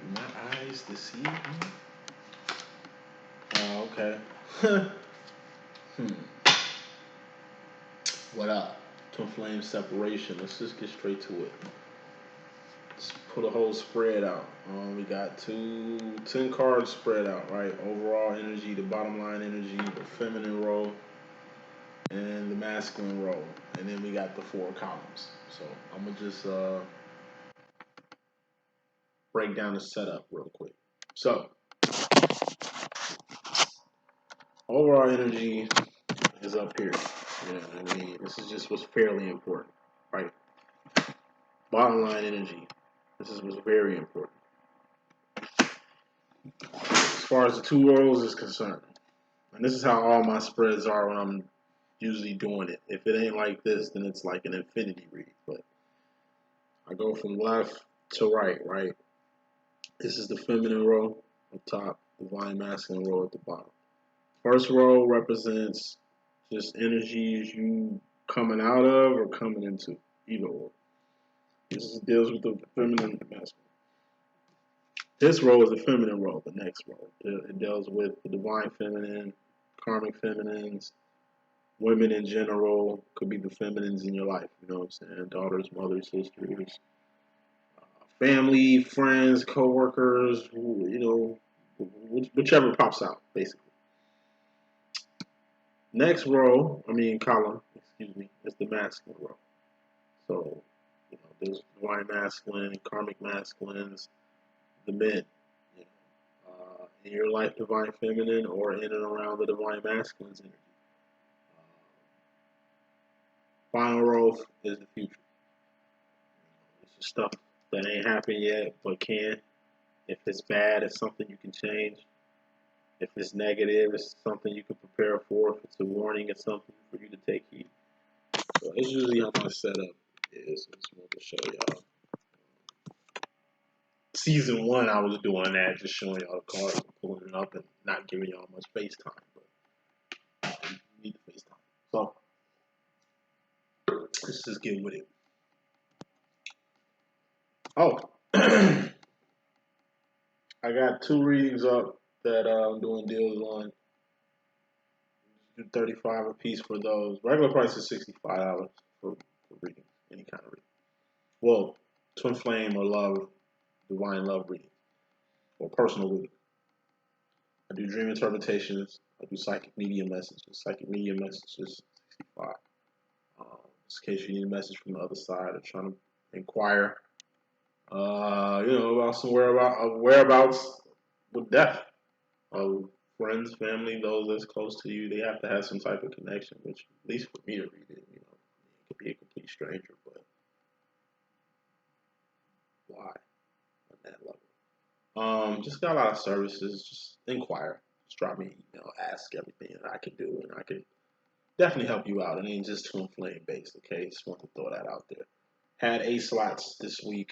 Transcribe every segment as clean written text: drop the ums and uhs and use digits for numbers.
My eyes deceive me. Oh, okay. hmm. What up? Twin flame separation. Let's just get straight to it. Let's put a whole spread out. We got 10 cards spread out, right? Overall energy, the bottom line energy, the feminine role, and the masculine role. And then we got the four columns. So I'm gonna just break down the setup real quick. So overall energy is up here. You know what I mean? This is just what's fairly important, right? Bottom line energy. This is what's very important. As far as the two roles is concerned, and this is how all my spreads are when I'm usually doing it. If it ain't like this, then it's like an infinity read. But I go from left to right, right? This is the feminine row up top, divine masculine row at the bottom. First row represents just energies you coming out of or coming into, either or. This deals with the feminine and masculine. This row is the feminine row, the next row. It deals with the divine feminine, karmic feminines, women in general, could be the feminines in your life, you know what I'm saying? Daughters, mothers, sisters, family, friends, co-workers, you know, whichever pops out, basically. Next row, column, excuse me, is the masculine row. So, you know, there's divine masculine, karmic masculines, the men. You know, in your life, divine feminine, or in and around the divine masculine's energy. Final row is the future. It's stuff that ain't happened yet, but can. If it's bad, it's something you can change. If it's negative, it's something you can prepare for. If it's a warning, it's something for you to take heed. So it's usually how my setup is. I just wanted to show y'all. Season 1, I was doing that, just showing y'all the cards, pulling it up, and not giving y'all much face time. But you need the face time. So let's just get with it. Oh, I got 2 readings up that I'm doing deals on. Do 35 a piece for those. Regular price is $65 for reading, any kind of reading. Well, twin flame or love, divine love reading, or personal reading. I do dream interpretations. I do psychic media messages. Psychic media messages, 65. Just in case you need a message from the other side or trying to inquire, about some whereabouts with death of friends, family, those that's close to you. They have to have some type of connection, which at least for me to read it, it could be a complete stranger, but why on that level? Just got a lot of services. Just inquire. Just drop me an email. Ask everything that I can do, and I can definitely help you out. It ain't just twin flame based, okay? Just want to throw that out there. Had 8 slots this week.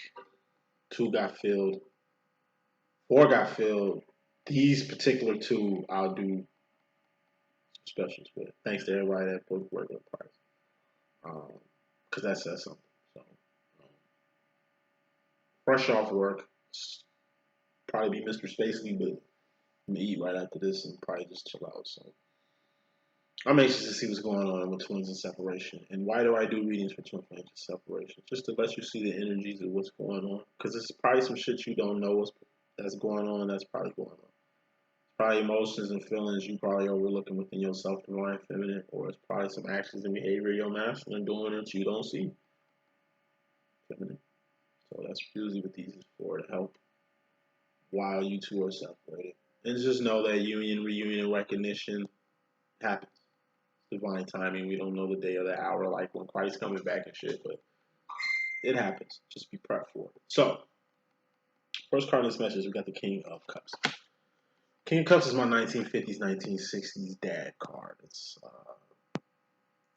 2 got filled. 4 got filled. These particular 2, I'll do specials with. Thanks to everybody that put regular price. Because that says something. So, fresh off work, probably be Mr. Spacely, but I'm gonna eat right after this and probably just chill out. So I'm anxious to see what's going on with twins and separation. And why do I do readings for twin flames and separation? Just to let you see the energies of what's going on. Because it's probably some shit you don't know that's going on. That's probably going on. It's probably emotions and feelings you probably overlooking within yourself, divine feminine, or it's probably some actions and behavior your masculine doing that you don't see, feminine. So that's usually what these is for, to help while you two are separated. And just know that union, reunion, recognition happens. Divine timing. We don't know the day or the hour, like when Christ's coming back and shit, but it happens. Just be prepped for it. So, first card in this message, we got the King of Cups. King of Cups is my 1950s, 1960s dad card. It's,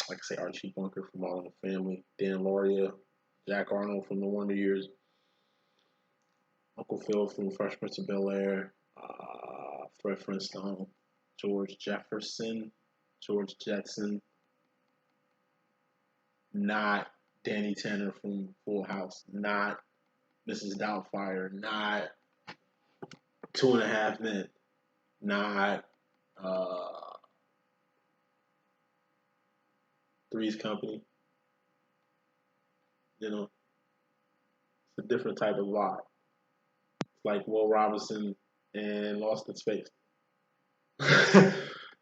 like I say, Archie Bunker from All in the Family, Dan Lauria, Jack Arnold from The Wonder Years, Uncle Phil from Fresh Prince of Bel-Air, Fred Flintstone, George Jefferson, George Jetson, not Danny Tanner from Full House, not Mrs. Doubtfire, not 2.5 Men, not Three's Company. You know, it's a different type of vibe. It's like Will Robinson and Lost in Space.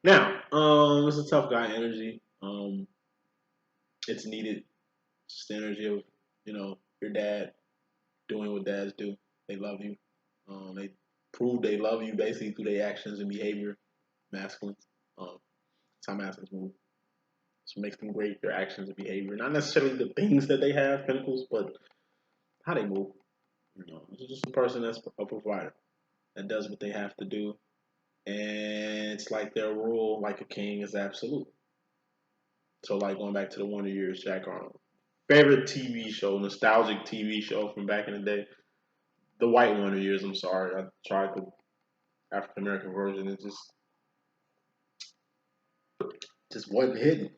Now, it's a tough guy energy. It's needed. It's just the energy of, your dad doing what dads do. They love you. They prove they love you basically through their actions and behavior. Masculines. That's how masculines move. So it makes them great, their actions and behavior. Not necessarily the things that they have, pinnacles, but how they move. It's just a person that's a provider that does what they have to do. And it's like their rule, like a king, is absolute. So, like going back to the Wonder Years, Jack Arnold. Favorite TV show, nostalgic TV show from back in the day. The White Wonder Years, I'm sorry. I tried the African American version. It just wasn't hidden.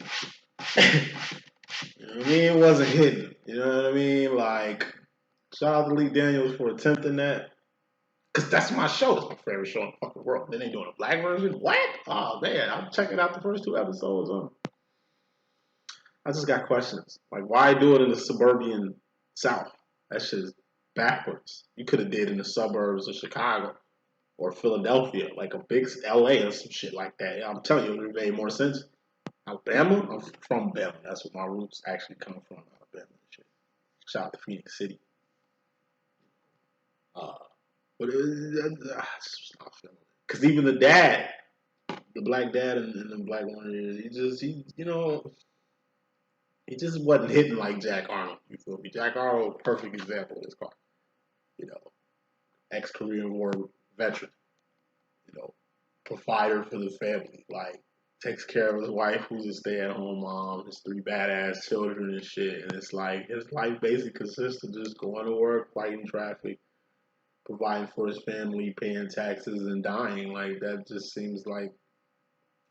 You know what I mean? It wasn't hidden. You know what I mean? Like, shout out to Lee Daniels for attempting that. Because that's my show. That's my favorite show in the fucking world. Then they doing a black version? What? Oh, man. I'm checking out the first 2 episodes. I just got questions. Like, why do it in the suburban South? That shit is backwards. You could have did in the suburbs of Chicago or Philadelphia, like a big LA or some shit like that. I'm telling you, it would have made more sense. Alabama? I'm from Bama. That's where my roots actually come from. Alabama. Shit. Shout out to Phoenix City. But it's just not feeling it. Because even the dad, the black dad in the black one, he just wasn't hitting like Jack Arnold. You feel me? Jack Arnold, perfect example of this car. You know, ex-Korean War veteran. Provider for the family. Like, takes care of his wife, who's a stay-at-home mom, his 3 badass children and shit. And it's like his life basically consists of just going to work, fighting traffic, providing for his family, paying taxes, and dying. Like, that just seems like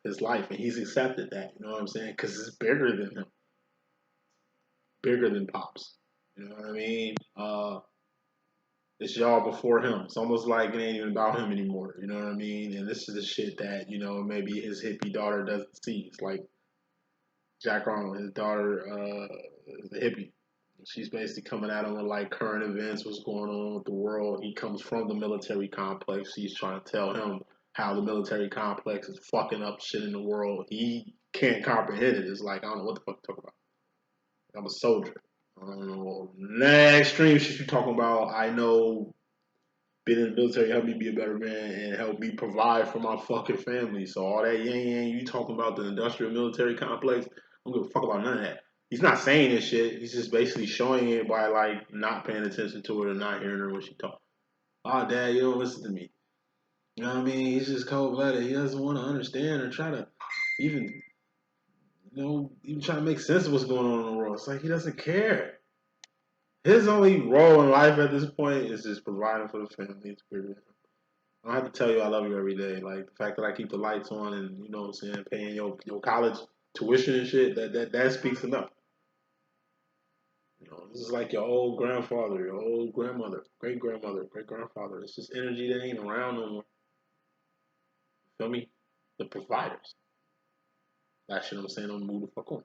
his life, and he's accepted that. You know what I'm saying? Because it's bigger than him, bigger than Pops. You know what I mean? It's y'all before him. It's almost like it ain't even about him anymore. You know what I mean? And this is the shit that maybe his hippie daughter doesn't see. It's like Jack Arnold, his daughter, is a hippie. She's basically coming at him with like current events, what's going on with the world. He comes from the military complex. She's trying to tell him how the military complex is fucking up shit in the world. He can't comprehend it. It's like, I don't know what the fuck to talk about. I'm a soldier. Next extreme shit you talking about, I know being in the military helped me be a better man and helped me provide for my fucking family. So all that yang you talking about the industrial military complex, I don't give a fuck about none of that. He's not saying this shit. He's just basically showing it by like not paying attention to it or not hearing her when she talk. Oh, Dad, you don't listen to me. You know what I mean? He's just cold blooded. He doesn't want to understand or try to even, even try to make sense of what's going on in the world. It's like he doesn't care. His only role in life at this point is just providing for the family. It's weird. I don't have to tell you I love you every day. Like the fact that I keep the lights on and you know what I'm saying, paying your college tuition and shit, that speaks enough. This is like your old grandfather, your old grandmother, great grandmother, great grandfather. It's just energy that ain't around no more. Feel me? The providers. That shit I'm saying on the move the fuck on.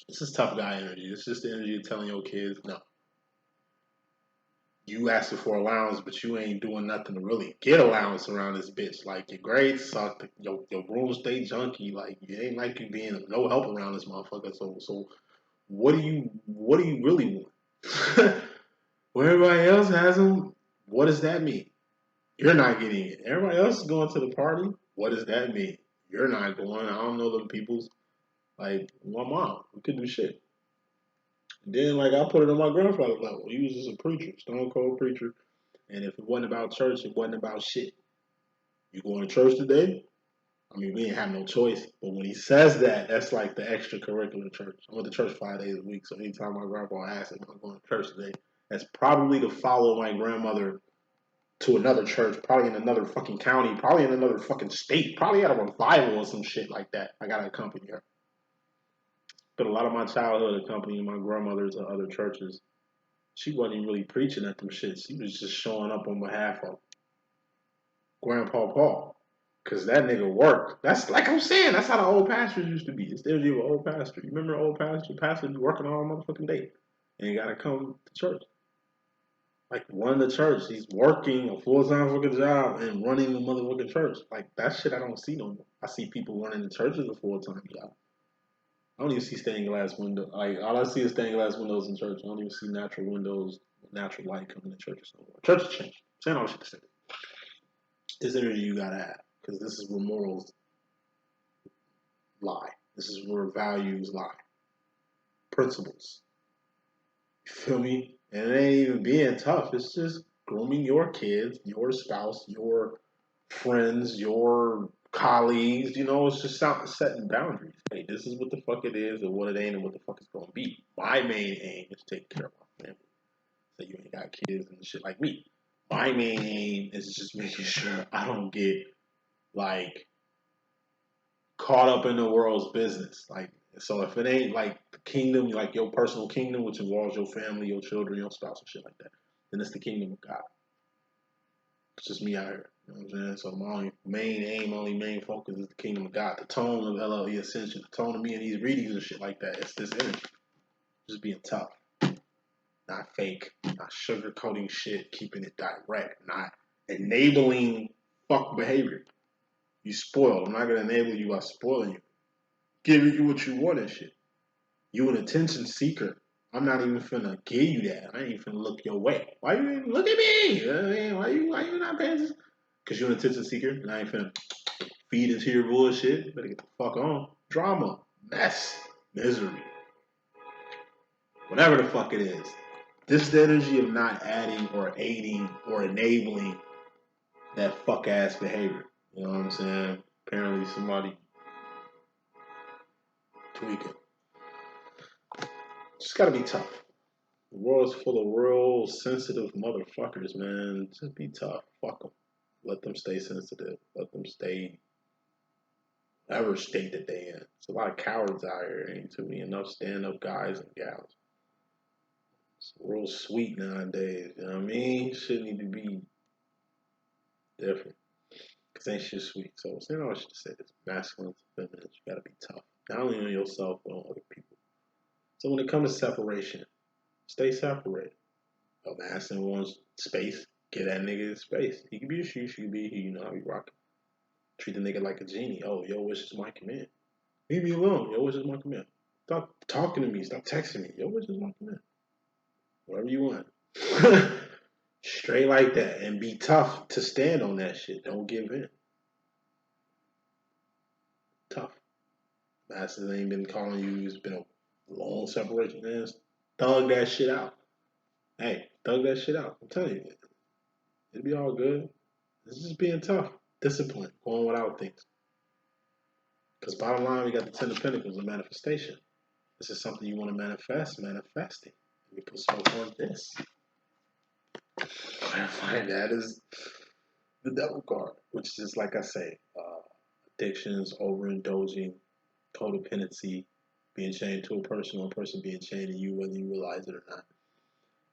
This is tough guy energy. It's just the energy of telling your kids, no. You asking for allowance, but you ain't doing nothing to really get allowance around this bitch. Like, your grades suck, your room stay junky. Like, it ain't like you being of no help around this motherfucker. So what do you really want? When everybody else has them, what does that mean? You're not getting it. Everybody else is going to the party. What does that mean? You're not going. I don't know them people's. Like, my mom, we could do shit. And then, like, I put it on my grandfather level. He was just a preacher, stone cold preacher. And if it wasn't about church, it wasn't about shit. You going to church today? I mean, we didn't have no choice. But when he says that, that's like the extracurricular church. I went to church 5 days a week. So anytime my grandpa asks if I'm going to church today, that's probably to follow my grandmother to another church, probably in another fucking county, probably in another fucking state, probably at a revival or some shit like that. I got to accompany her. But a lot of my childhood accompanying my grandmother to other churches. She wasn't even really preaching at them shits. She was just showing up on behalf of them. Grandpa Paul. Cause that nigga worked. That's like I'm saying. That's how the old pastors used to be. It's the energy of an old pastor. You remember old pastor? Pastor be working all motherfucking day, and you gotta come to church. Like run the church. He's working a full time fucking job and running the motherfucking church. Like that shit I don't see no more. I see people running the church as a full time job. I don't even see stained glass windows. Like all I see is stained glass windows in church. I don't even see natural windows, natural light coming to churches no more. Church has changed. Saying all shit to say. This energy you gotta have because this is where morals lie. This is where values lie. Principles. You feel me? And it ain't even being tough. It's just grooming your kids, your spouse, your friends, your colleagues. You know, it's just setting boundaries. Hey, this is what the fuck it is and what it ain't and what the fuck it's going to be. My main aim is to take care of my family. So you ain't got kids and shit like me. My main aim is just making sure I don't get, like, caught up in the world's business. Like, so if it ain't like the kingdom, like your personal kingdom, which involves your family, your children, your spouse, and shit like that, then it's the kingdom of God. It's just me out here. You know what I'm saying? So my only main aim, only main focus is the kingdom of God. The tone of LLE.Ascension, the tone of me in these readings and shit like that. It's this energy. Just being tough. Not fake. Not sugarcoating shit. Keeping it direct. Not enabling fuck behavior. You spoiled. I'm not gonna enable you by spoiling you. Giving you what you want and shit. You an attention seeker. I'm not even finna give you that. I ain't even finna look your way. Why you even look at me? Why you not paying attention? Cause you're an attention seeker and I ain't finna feed into your bullshit. You better get the fuck on. Drama, mess, misery. Whatever the fuck it is. This is the energy of not adding or aiding or enabling that fuck ass behavior. You know what I'm saying? Apparently somebody tweaking. Just gotta be tough. The world's full of real sensitive motherfuckers, man. Just be tough. Fuck them. Let them stay sensitive. Let them stay whatever state that they in. There's a lot of cowards out here. Ain't too many enough stand-up guys and gals. It's real sweet nowadays. You know what I mean? Shit need to be different. Cause ain't shit sweet. So saying all I should say is masculine to feminine. You gotta be tough. Not only on yourself, but on other people. So when it comes to separation, stay separated. A masculine wants space. Get that nigga his space. He can be a she can be a he. You know how we rockin'. Treat the nigga like a genie. Oh, your wish is my command. Leave me alone. Your wish is my command. Stop talking to me. Stop texting me. Your wish is my command. Whatever you want. Straight like that. And be tough to stand on that shit. Don't give in. Tough. Masters ain't been calling you. It's been a long separation. Man. Thug that shit out. Hey, thug that shit out. I'm telling you. It'll be all good. It's just being tough. Discipline. Going without things. Because bottom line, we got the Ten of Pentacles, a manifestation. This is something you want to manifest, manifest it. We put smoke on this. Clarifying that is the Devil card, which is, like I say, addictions, overindulging, codependency, being chained to a person, one person being chained to you, whether you realize it or not.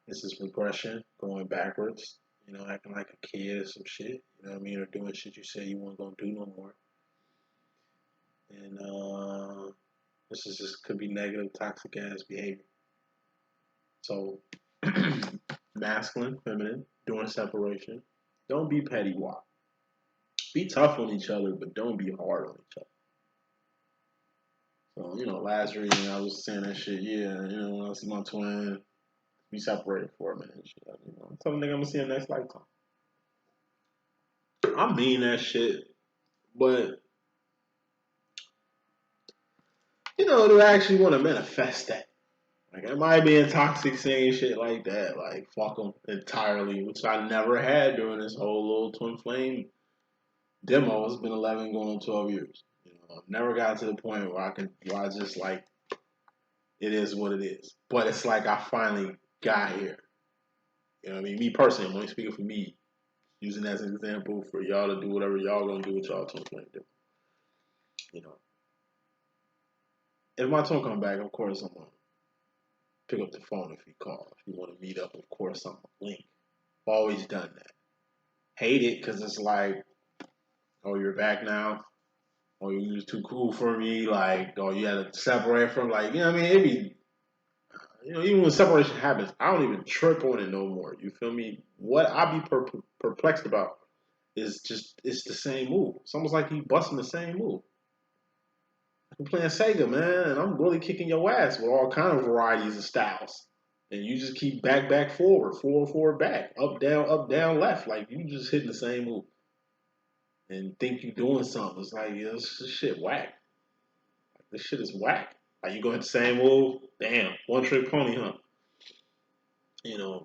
This is regression, going backwards, you know, acting like a kid or some shit, you know what I mean, or doing shit you said you weren't going to do no more. And this is just could be negative, toxic ass behavior. So, masculine, feminine, during separation. Don't be petty wop. Be tough on each other, but don't be hard on each other. So, you know, last reading I was saying that shit, yeah, you know, when I see my twin, we separated for a minute and shit. You know, I'm telling nigga I'm gonna see him next lifetime. I mean that shit, but you know, to actually want to manifest that. Like, am I being toxic saying shit like that? Like, fuck them entirely, which I never had during this whole little twin flame demo. It's been 11 going on 12 years. You know, I've never got to the point where I just like, it is what it is. But it's like I finally got here. You know what I mean? Me personally, I'm only speaking for me, using that as an example for y'all to do whatever y'all gonna do with y'all twin flame demo. You know, if my twin come back, of course I'm gonna pick up the phone if he calls. If you want to meet up, of course I'm gonna link. I've always done that. Hate it because it's like, Oh, you're back now. Oh, you was too cool for me. Like, oh, you had to separate from. Like, you know what I mean? It be, even when separation happens, I don't even trip on it no more. You feel me? What I be perplexed about is just it's the same move. It's almost like he busting the same move. I'm playing Sega, man, and I'm really kicking your ass with all kind of varieties of styles. And you just keep back, forward, back, up, down, left. Like you just hitting the same move and think you doing something. It's like, this shit whack. This shit is whack. Like you go hit the same move, damn, one trick pony, huh?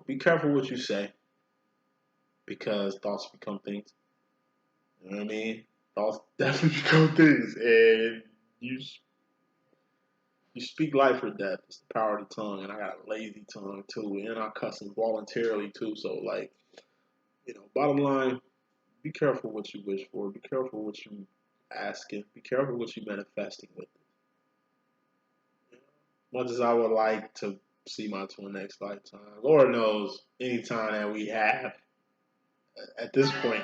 Be careful what you say because thoughts become things. You know what I mean? Thoughts definitely become things, and you you speak life or death. It's the power of the tongue, and I got a lazy tongue too, and I cuss involuntarily too. So like, bottom line, be careful what you wish for. Be careful what you asking. Be careful what you manifesting with it. Much as I would like to see my twin next lifetime, Lord knows, any time that we have at this point,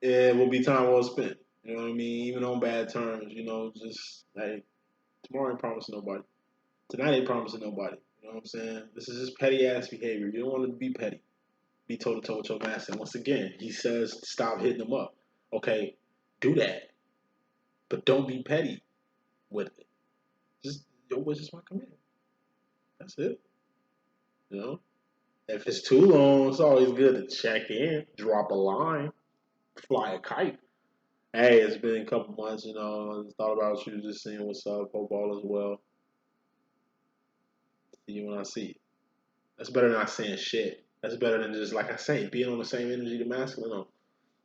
it will be time well spent. You know what I mean? Even on bad terms, just hey, tomorrow ain't promising nobody. Tonight ain't promising nobody. You know what I'm saying? This is just petty ass behavior. You don't want to be petty. Be toe to toe with your master. And once again, he says stop hitting them up. Okay, do that, but don't be petty with it. Just your wish is my command. That's it. You know, if it's too long, it's always good to check in, drop a line, fly a kite. Hey, it's been a couple months. I just thought about you, just seeing what's up. Hope all is well. See you when I see you. That's better than not saying shit. That's better than just like I say, being on the same energy the masculine on.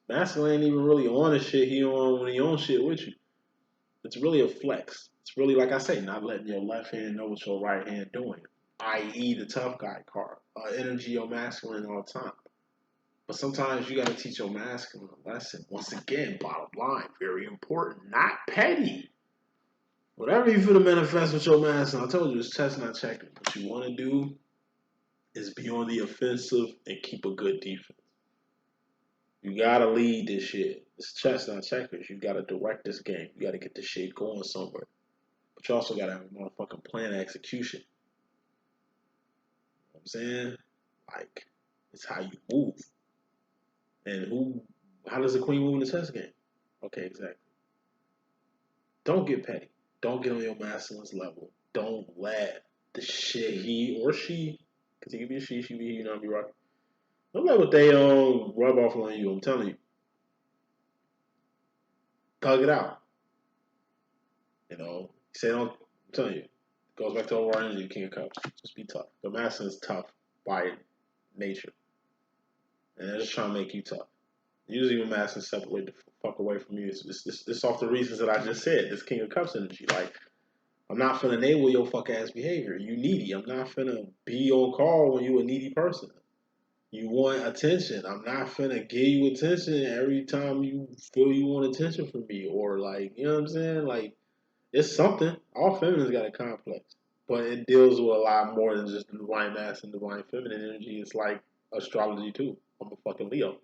Masculine ain't even really on the shit he on when he on shit with you. It's really a flex. It's really like I say, not letting your left hand know what your right hand doing. I.e. the tough guy card. Energy your masculine all the time. But sometimes you gotta teach your masculine a lesson. Once again, bottom line, very important. Not petty. Whatever you feel to manifest with your masculine, I told you it's chess not checkers. What you wanna do is be on the offensive and keep a good defense. You gotta lead this shit. It's chess, not checkers. You gotta direct this game. You gotta get this shit going somewhere. But you also gotta have a motherfucking plan of execution. You know what I'm saying? Like, it's how you move. And how does the queen move in the chess game? Okay, exactly. Don't get petty. Don't get on your masculine's level. Don't let the shit he or she, because he could be a she be he, be right. Don't let what they rub off on you. I'm telling you. Thug it out. Say don't. I'm telling you. It goes back to overall energy, King of Cups. Just be tough. The masculine is tough by nature. And they're just trying to make you tough. Usually when masculines separate the fuck away from you, it's off the reasons that I just said. This King of Cups energy. Like, I'm not finna enable your fuck ass behavior. You needy. I'm not finna be on call when you a needy person. You want attention. I'm not finna give you attention every time you feel you want attention from me. Or like, you know what I'm saying? Like, it's something. All feminines got a complex. But it deals with a lot more than just the divine masculine, divine feminine energy. It's like astrology too. I'm a fucking Leo.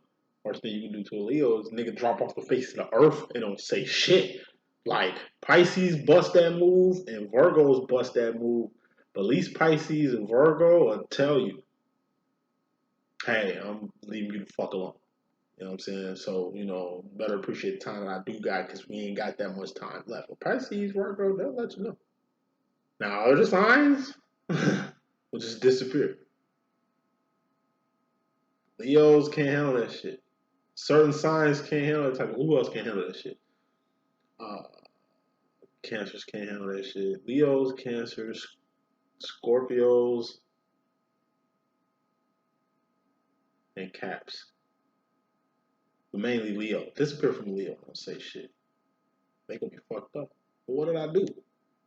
Worst thing you can do to a Leo is nigga drop off the face of the earth and don't say shit. Like Pisces bust that move and Virgos bust that move. But at least Pisces and Virgo will tell you, hey, I'm leaving you the fuck alone. You know what I'm saying? So, better appreciate the time that I do got because we ain't got that much time left. But Pisces, Virgo, they'll let you know. Now, other signs will just disappear. Leos can't handle that shit. Certain signs can't handle that type of. Who else can't handle that shit? Uh, Cancers can't handle that shit. Leos, Cancers, Scorpios, and Caps. But mainly Leo. Disappear from Leo. Don't say shit. They gonna be fucked up. But what did I do?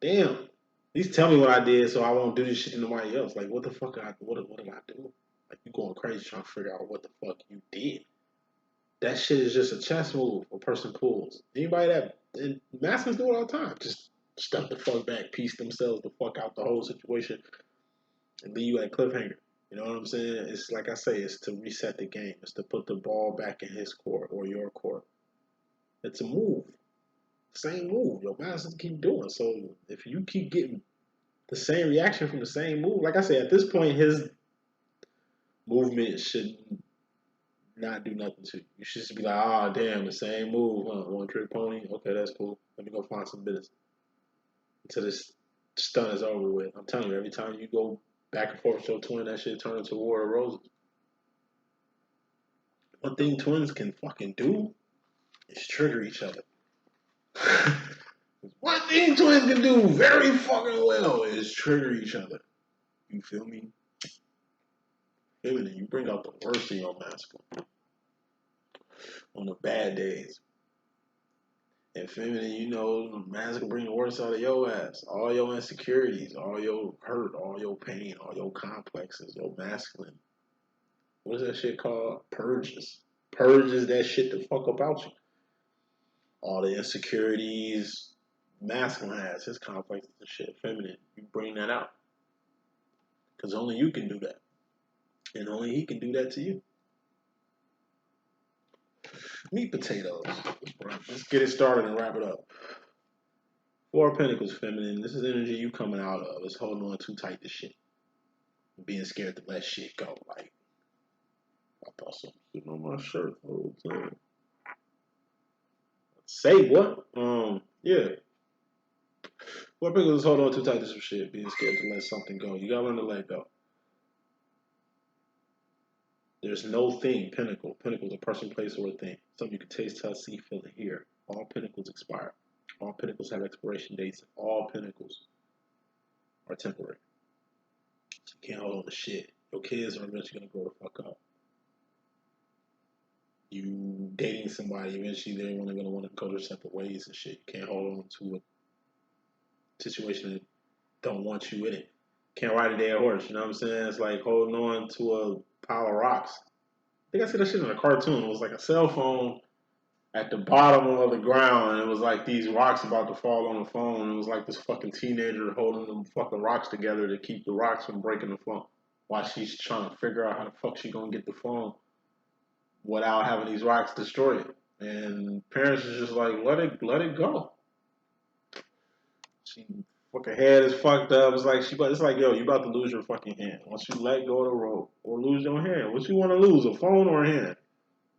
Damn. At least tell me what I did so I won't do this shit to nobody else. Like, what the fuck? What did I do? Like, you going crazy trying to figure out what the fuck you did. That shit is just a chess move a person pulls. Anybody that and masters do it all the time. Just step the fuck back, piece themselves the fuck out the whole situation, and leave you at a cliffhanger. You know what I'm saying? It's like I say, it's to reset the game. It's to put the ball back in his court or your court. It's a move. Same move. Your master keep doing. So if you keep getting the same reaction from the same move, like I said, at this point, his movement should not do nothing to you. You should just be like, ah, damn, the same move, huh? One trick pony. Okay, that's cool. Let me go find some business until this stun is over with. I'm telling you, every time you go back and forth with your twin, that shit turns into War of Roses. One thing twins can fucking do is trigger each other. One thing twins can do very fucking well is trigger each other. You feel me? Feminine, you bring out the worst in your masculine on the bad days. And feminine, you know, masculine bring the worst out of your ass. All your insecurities, all your hurt, all your pain, all your complexes, your masculine. What's that shit called? Purges. Purges that shit the fuck about you. All the insecurities, masculine has his complexes and shit. Feminine, you bring that out. Because only you can do that. And only he can do that to you. Meat potatoes. Let's get it started and wrap it up. Four of Pentacles, feminine. This is energy you coming out of. It's holding on too tight to shit. Being scared to let shit go. Like, I thought something sitting on my shirt the whole time. Say what? Yeah. Four of Pentacles is holding on too tight to some shit. Being scared to let something go. You gotta learn to let go. There's no thing, pinnacle. Pinnacle is a person, place, or a thing. Something you can taste, touch, see, feel, and hear. All pinnacles expire. All pinnacles have expiration dates. All pinnacles are temporary. So you can't hold on to shit. Your kids are eventually gonna grow the fuck up. You dating somebody, eventually they're gonna want to go their separate ways and shit. You can't hold on to a situation that don't want you in it. Can't ride a dead horse, you know what I'm saying? It's like holding on to a pile of rocks. I think I see that shit in a cartoon. It was like a cell phone at the bottom of the ground, and it was like these rocks about to fall on the phone. And it was like this fucking teenager holding them fucking rocks together to keep the rocks from breaking the phone, while she's trying to figure out how the fuck she gonna get the phone without having these rocks destroy it. And parents is just like, let it go. She fucking head is fucked up. It's like, yo, you about to lose your fucking hand. Once you let go of the rope or lose your hand, what you want to lose, a phone or a hand?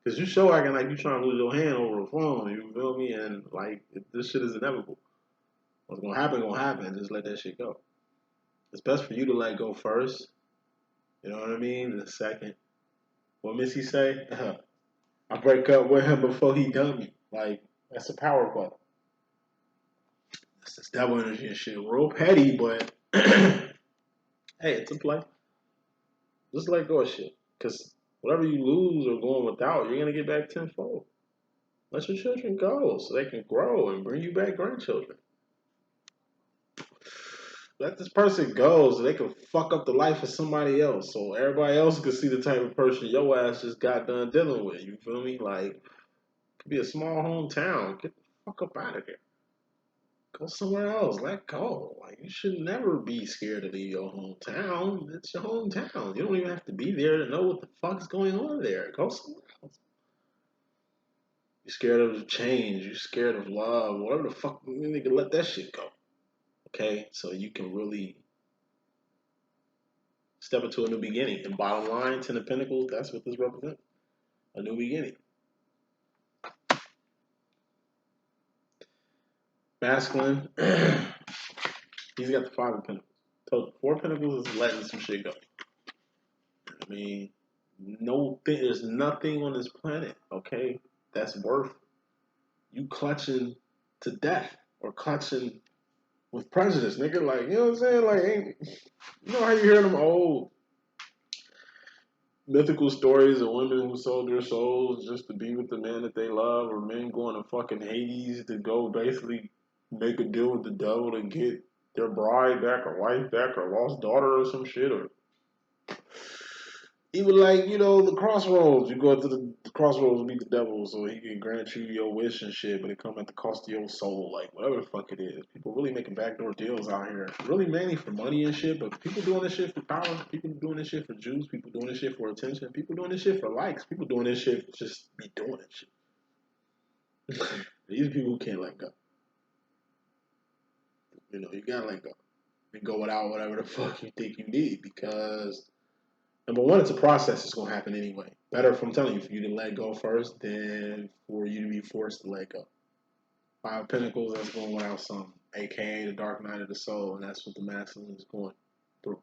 Because you show acting like you trying to lose your hand over a phone, you feel me? And like, this shit is inevitable. What's gonna happen. Just let that shit go. It's best for you to let go first. You know what I mean? And the second, what Missy say? I break up with him before he done me. Like, that's a power play. That's this devil energy and shit. Real petty, but hey, it's a play. Just let go of shit. Because whatever you lose or going without, you're gonna get back tenfold. Let your children go so they can grow and bring you back grandchildren. Let this person go so they can fuck up the life of somebody else, so everybody else can see the type of person your ass just got done dealing with. You feel me? Like, it could be a small hometown. Get the fuck up out of here. Go somewhere else. Let go. Like, you should never be scared to leave your hometown. It's your hometown. You don't even have to be there to know what the fuck's going on there. Go somewhere else. You're scared of change. You're scared of love. Whatever the fuck, you need to let that shit go. Okay? So you can really step into a new beginning. And bottom line, Ten of Pentacles, that's what this represents. A new beginning. Masculine, he's got the Five of Pentacles. So Four of Pentacles is letting some shit go. I mean, there's nothing on this planet, okay, that's worth you clutching to death or clutching with prejudice, nigga. Like, you know what I'm saying? Like, you know how you hear them old mythical stories of women who sold their souls just to be with the man that they love, or men going to fucking Hades to go basically make a deal with the devil to get their bride back or wife back or lost daughter or some shit, or even like, you know, the crossroads. You go to the crossroads and meet the devil so he can grant you your wish and shit, but it come at the cost of your soul. Like, whatever the fuck it is. People really making backdoor deals out here. Really mainly for money and shit, but people doing this shit for power. People doing this shit for Jews. People doing this shit for attention. People doing this shit for likes. People doing this shit for just be doing this shit. These people can't let go. You know, you gotta let go. And go without whatever the fuck you think you need, because number one, it's a process that's gonna happen anyway. Better, if I'm telling you, for you to let go first than for you to be forced to let go. Five of Pentacles, that's going without something, aka the Dark Night of the Soul, and that's what the masculine is going through.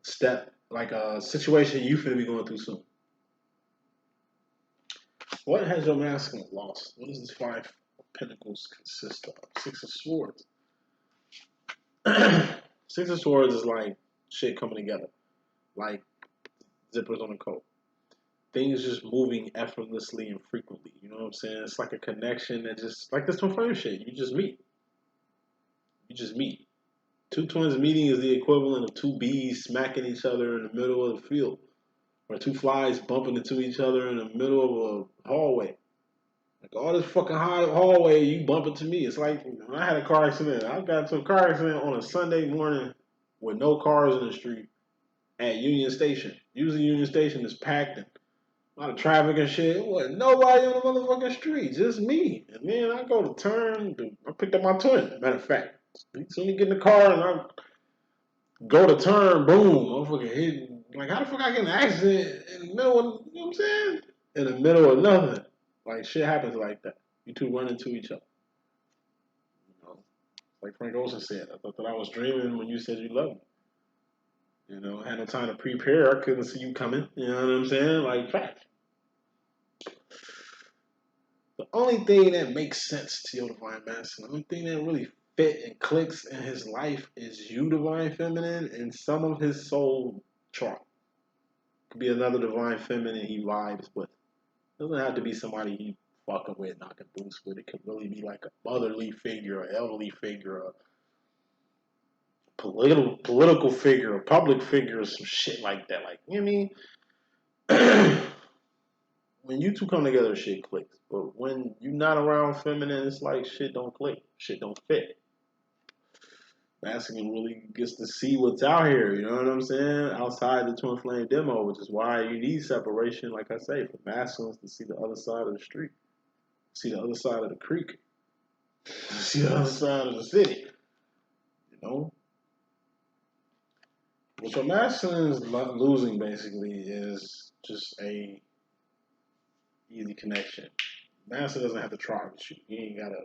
Step, like a situation you finna be going through soon. What has your masculine lost? What does this Five of Pentacles consist of? Six of Swords. Six of Swords is like shit coming together, like zippers on a coat. Things just moving effortlessly and frequently. You know what I'm saying? It's like a connection that just like this twin flame shit. You just meet. You just meet. Two twins meeting is the equivalent of two bees smacking each other in the middle of the field, or two flies bumping into each other in the middle of a hallway. Like all this fucking hallway, you bump into me. It's like I had a car accident. I got into a car accident on a Sunday morning with no cars in the street at Union Station. Usually Union Station is packed and a lot of traffic and shit. It wasn't nobody on the motherfucking street, just me. And then I go to turn. I picked up my twin. Matter of fact, soon you get in the car and I go to turn, boom, motherfucker hit. Like, how the fuck I get in an accident in the middle of, you know what I'm saying? In the middle of nothing. Like, shit happens like that. You two run into each other. You know, like Frank Ocean said, I thought that I was dreaming when you said you loved me. You know, I had no time to prepare. I couldn't see you coming. You know what I'm saying? Like, fact. The only thing that makes sense to your divine masculine, the only thing that really fit and clicks in his life is you, divine feminine, and some of his soul chart. Could be another divine feminine he vibes with. It doesn't have to be somebody he fucking with, knocking boots with. It could really be like a motherly figure, an elderly figure, a political figure, a public figure, or some shit like that. Like, you know what I mean? When you two come together, shit clicks. But when you're not around feminine, it's like shit don't click. Shit don't fit. Masculine really gets to see what's out here, you know what I'm saying? Outside the twin flame demo, which is why you need separation, like I say, for masculines to see the other side of the street, see the other side of the creek, see the other side of the city, you know? What your masculine is losing basically is just a easy connection. Masculine doesn't have to try with you. He ain't gotta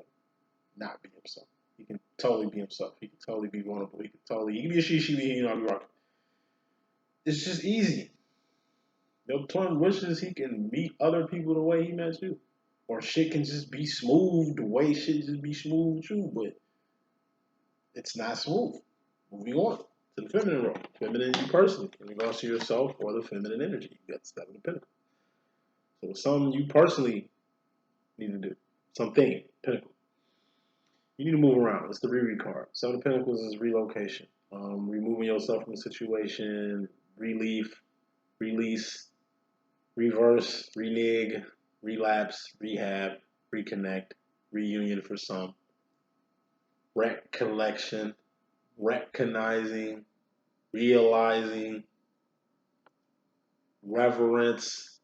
not be himself. He can totally be himself. He can totally be vulnerable. He can be a she be he not be rocking. It's just easy. Your twin wishes he can meet other people the way he met you. Or shit can just be smooth the way shit just be smooth with you, but it's not smooth. Moving on to the feminine role. Feminine you personally, in regards to yourself or the feminine energy. You got the Seven of Pentacles. So something you personally need to do. Something, Pinnacle. You need to move around. It's the Riri card. Seven of Pentacles is relocation. Removing yourself from a situation, release, reverse, renege, relapse, rehab, reconnect, reunion for some, recollection, recognizing, realizing, reverence,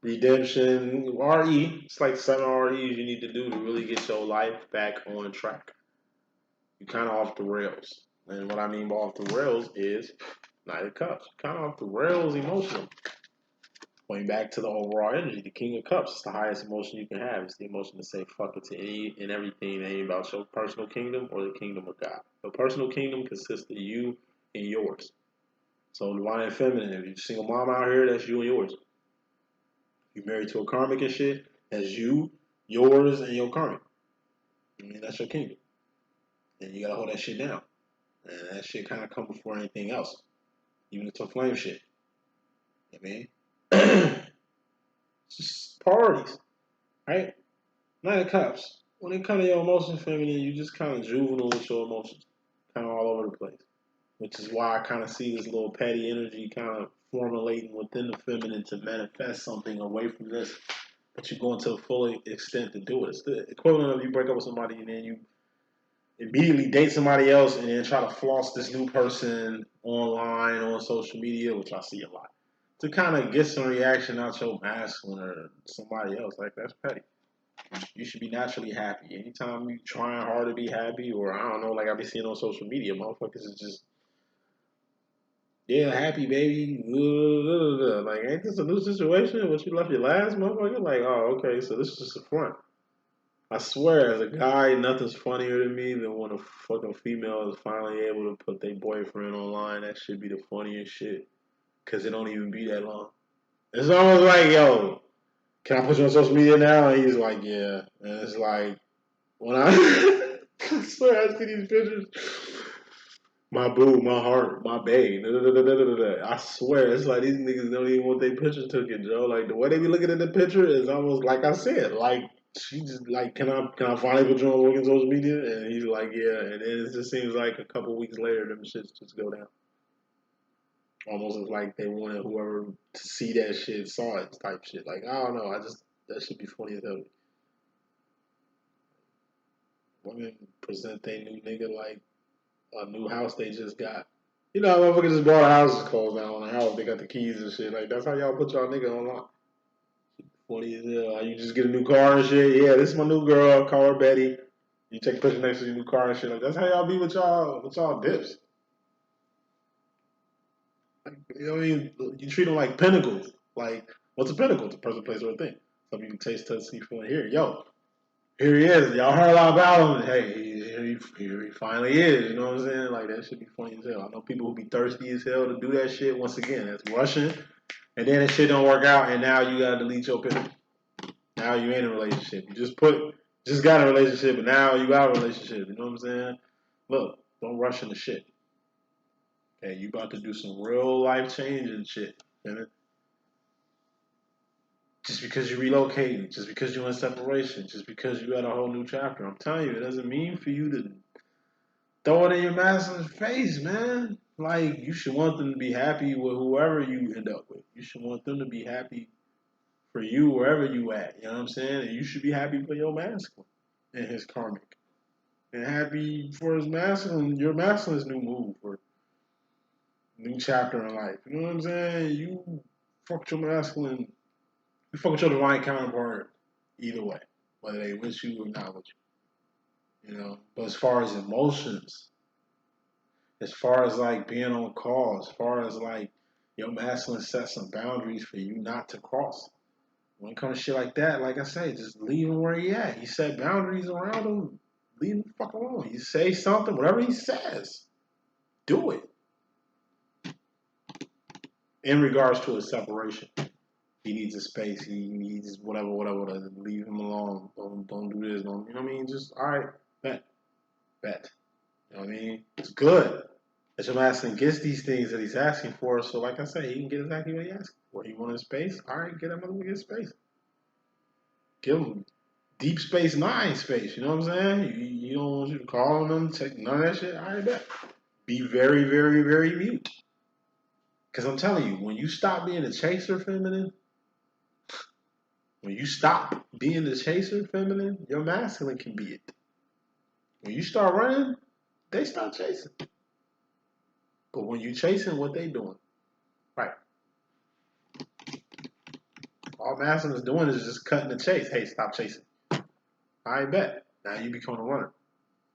redemption, RE. It's like 7 REs you need to do to really get your life back on track. You're kind of off the rails. And what I mean by off the rails is Knight of Cups. Kind of off the rails emotionally. Going back to the overall energy, the King of Cups is the highest emotion you can have. It's the emotion to say fuck it to any and everything that ain't about your personal kingdom or the kingdom of God. Your personal kingdom consists of you and yours. So divine and feminine, if you're a single mom out here, that's you and yours. If you're married to a karmic and shit, that's you, yours, and your karmic. I mean, that's your kingdom. And you gotta hold that shit down. And that shit kind of come before anything else. Even the twin flame shit. I mean, it's just priorities, right? Nine of Cups. When it comes to your emotions, feminine, you just kind of juvenile with your emotions, kind of all over the place. Which is why I kind of see this little petty energy kind of formulating within the feminine to manifest something away from this. But you go into the full extent to do it. It's the equivalent of you break up with somebody and then you immediately date somebody else and then try to floss this new person online on social media, which I see a lot. to kind of get some reaction out your masculine or somebody else. Like, that's petty. You should be naturally happy. Anytime you trying hard to be happy, or I don't know, like I be seeing on social media, motherfuckers is just, yeah, happy baby. Like, ain't this a new situation? What, you left your last motherfucker? Like, oh, okay, so this is just a front. I swear, as a guy, nothing's funnier to me than when a fucking female is finally able to put their boyfriend online. That should be the funniest shit. Cause it don't even be that long. It's almost like, yo, can I put you on social media now? And he's like, yeah. And it's like, when I, I swear I see these pictures, my boo, my heart, my babe. I swear, it's like these niggas don't even want their picture taken, Joe. Like, the way they be looking at the picture is almost like I said, like, she just like, can I finally put you on fucking social media? And he's like, yeah. And then it just seems like a couple weeks later, them shits just go down. Almost as like they wanted whoever to see that shit saw it type shit. Like, I don't know. That should be funny as hell. Women present their new nigga like a new house they just got. You know, motherfuckers just bought a house, just closed down on a house. They got the keys and shit. Like, that's how y'all put y'all nigga online. Funny as hell. How you just get a new car and shit. Yeah, this is my new girl. Call her Betty. You take a picture next to your new car and shit. Like, that's how y'all be with y'all dips. Like, you know what I mean? You treat them like pinnacles. Like, what's a pinnacle? It's a person, place, or a thing. Something you can taste, touch, see, feel, and hear. Yo, here he is. Y'all heard a lot about him. Hey, here he finally is. You know what I'm saying? Like, that should be funny as hell. I know people who be thirsty as hell to do that shit. Once again, that's rushing. And then that shit don't work out, and now you gotta delete your picture. Now you ain't in a relationship. You just got a relationship, and now you got a relationship. You know what I'm saying? Look, don't rush into shit. Okay, you about to do some real life changing shit. Man. Just because you relocating, just because you're in separation, just because you got a whole new chapter. I'm telling you, it doesn't mean for you to throw it in your master's face, man. Like, you should want them to be happy with whoever you end up with. You should want them to be happy for you wherever you at. You know what I'm saying? And you should be happy for your masculine and his karmic. And happy for his masculine, your masculine's new move or new chapter in life. You know what I'm saying? You fuck your masculine, you fuck with your divine counterpart either way, whether they with you or not with you. You know? But as far as emotions, as far as like being on call, as far as like your masculine set some boundaries for you not to cross. When it comes to shit like that, like I say, just leave him where he at. He set boundaries around him. Leave him the fuck alone. You say something, whatever he says, do it. In regards to a separation, he needs a space. He needs whatever. Leave him alone. Don't do this. Don't, you know what I mean? Just all right, bet. You know what I mean? It's good that your masculine gets these things that he's asking for. So, like I said, he can get exactly what he asks for. He wanted space. All right, get that motherfucker space. Give him Deep Space Nine space. You know what I'm saying? You don't want you to call on them, take none of that shit. I bet. Be very, very, very mute. Because I'm telling you, when you stop being a chaser feminine, when you stop being the chaser feminine, your masculine can be it. When you start running, they stop chasing. But when you chasing, what they doing? Right. All masculine is doing is just cutting the chase. Hey, stop chasing. I bet. Now you become a runner.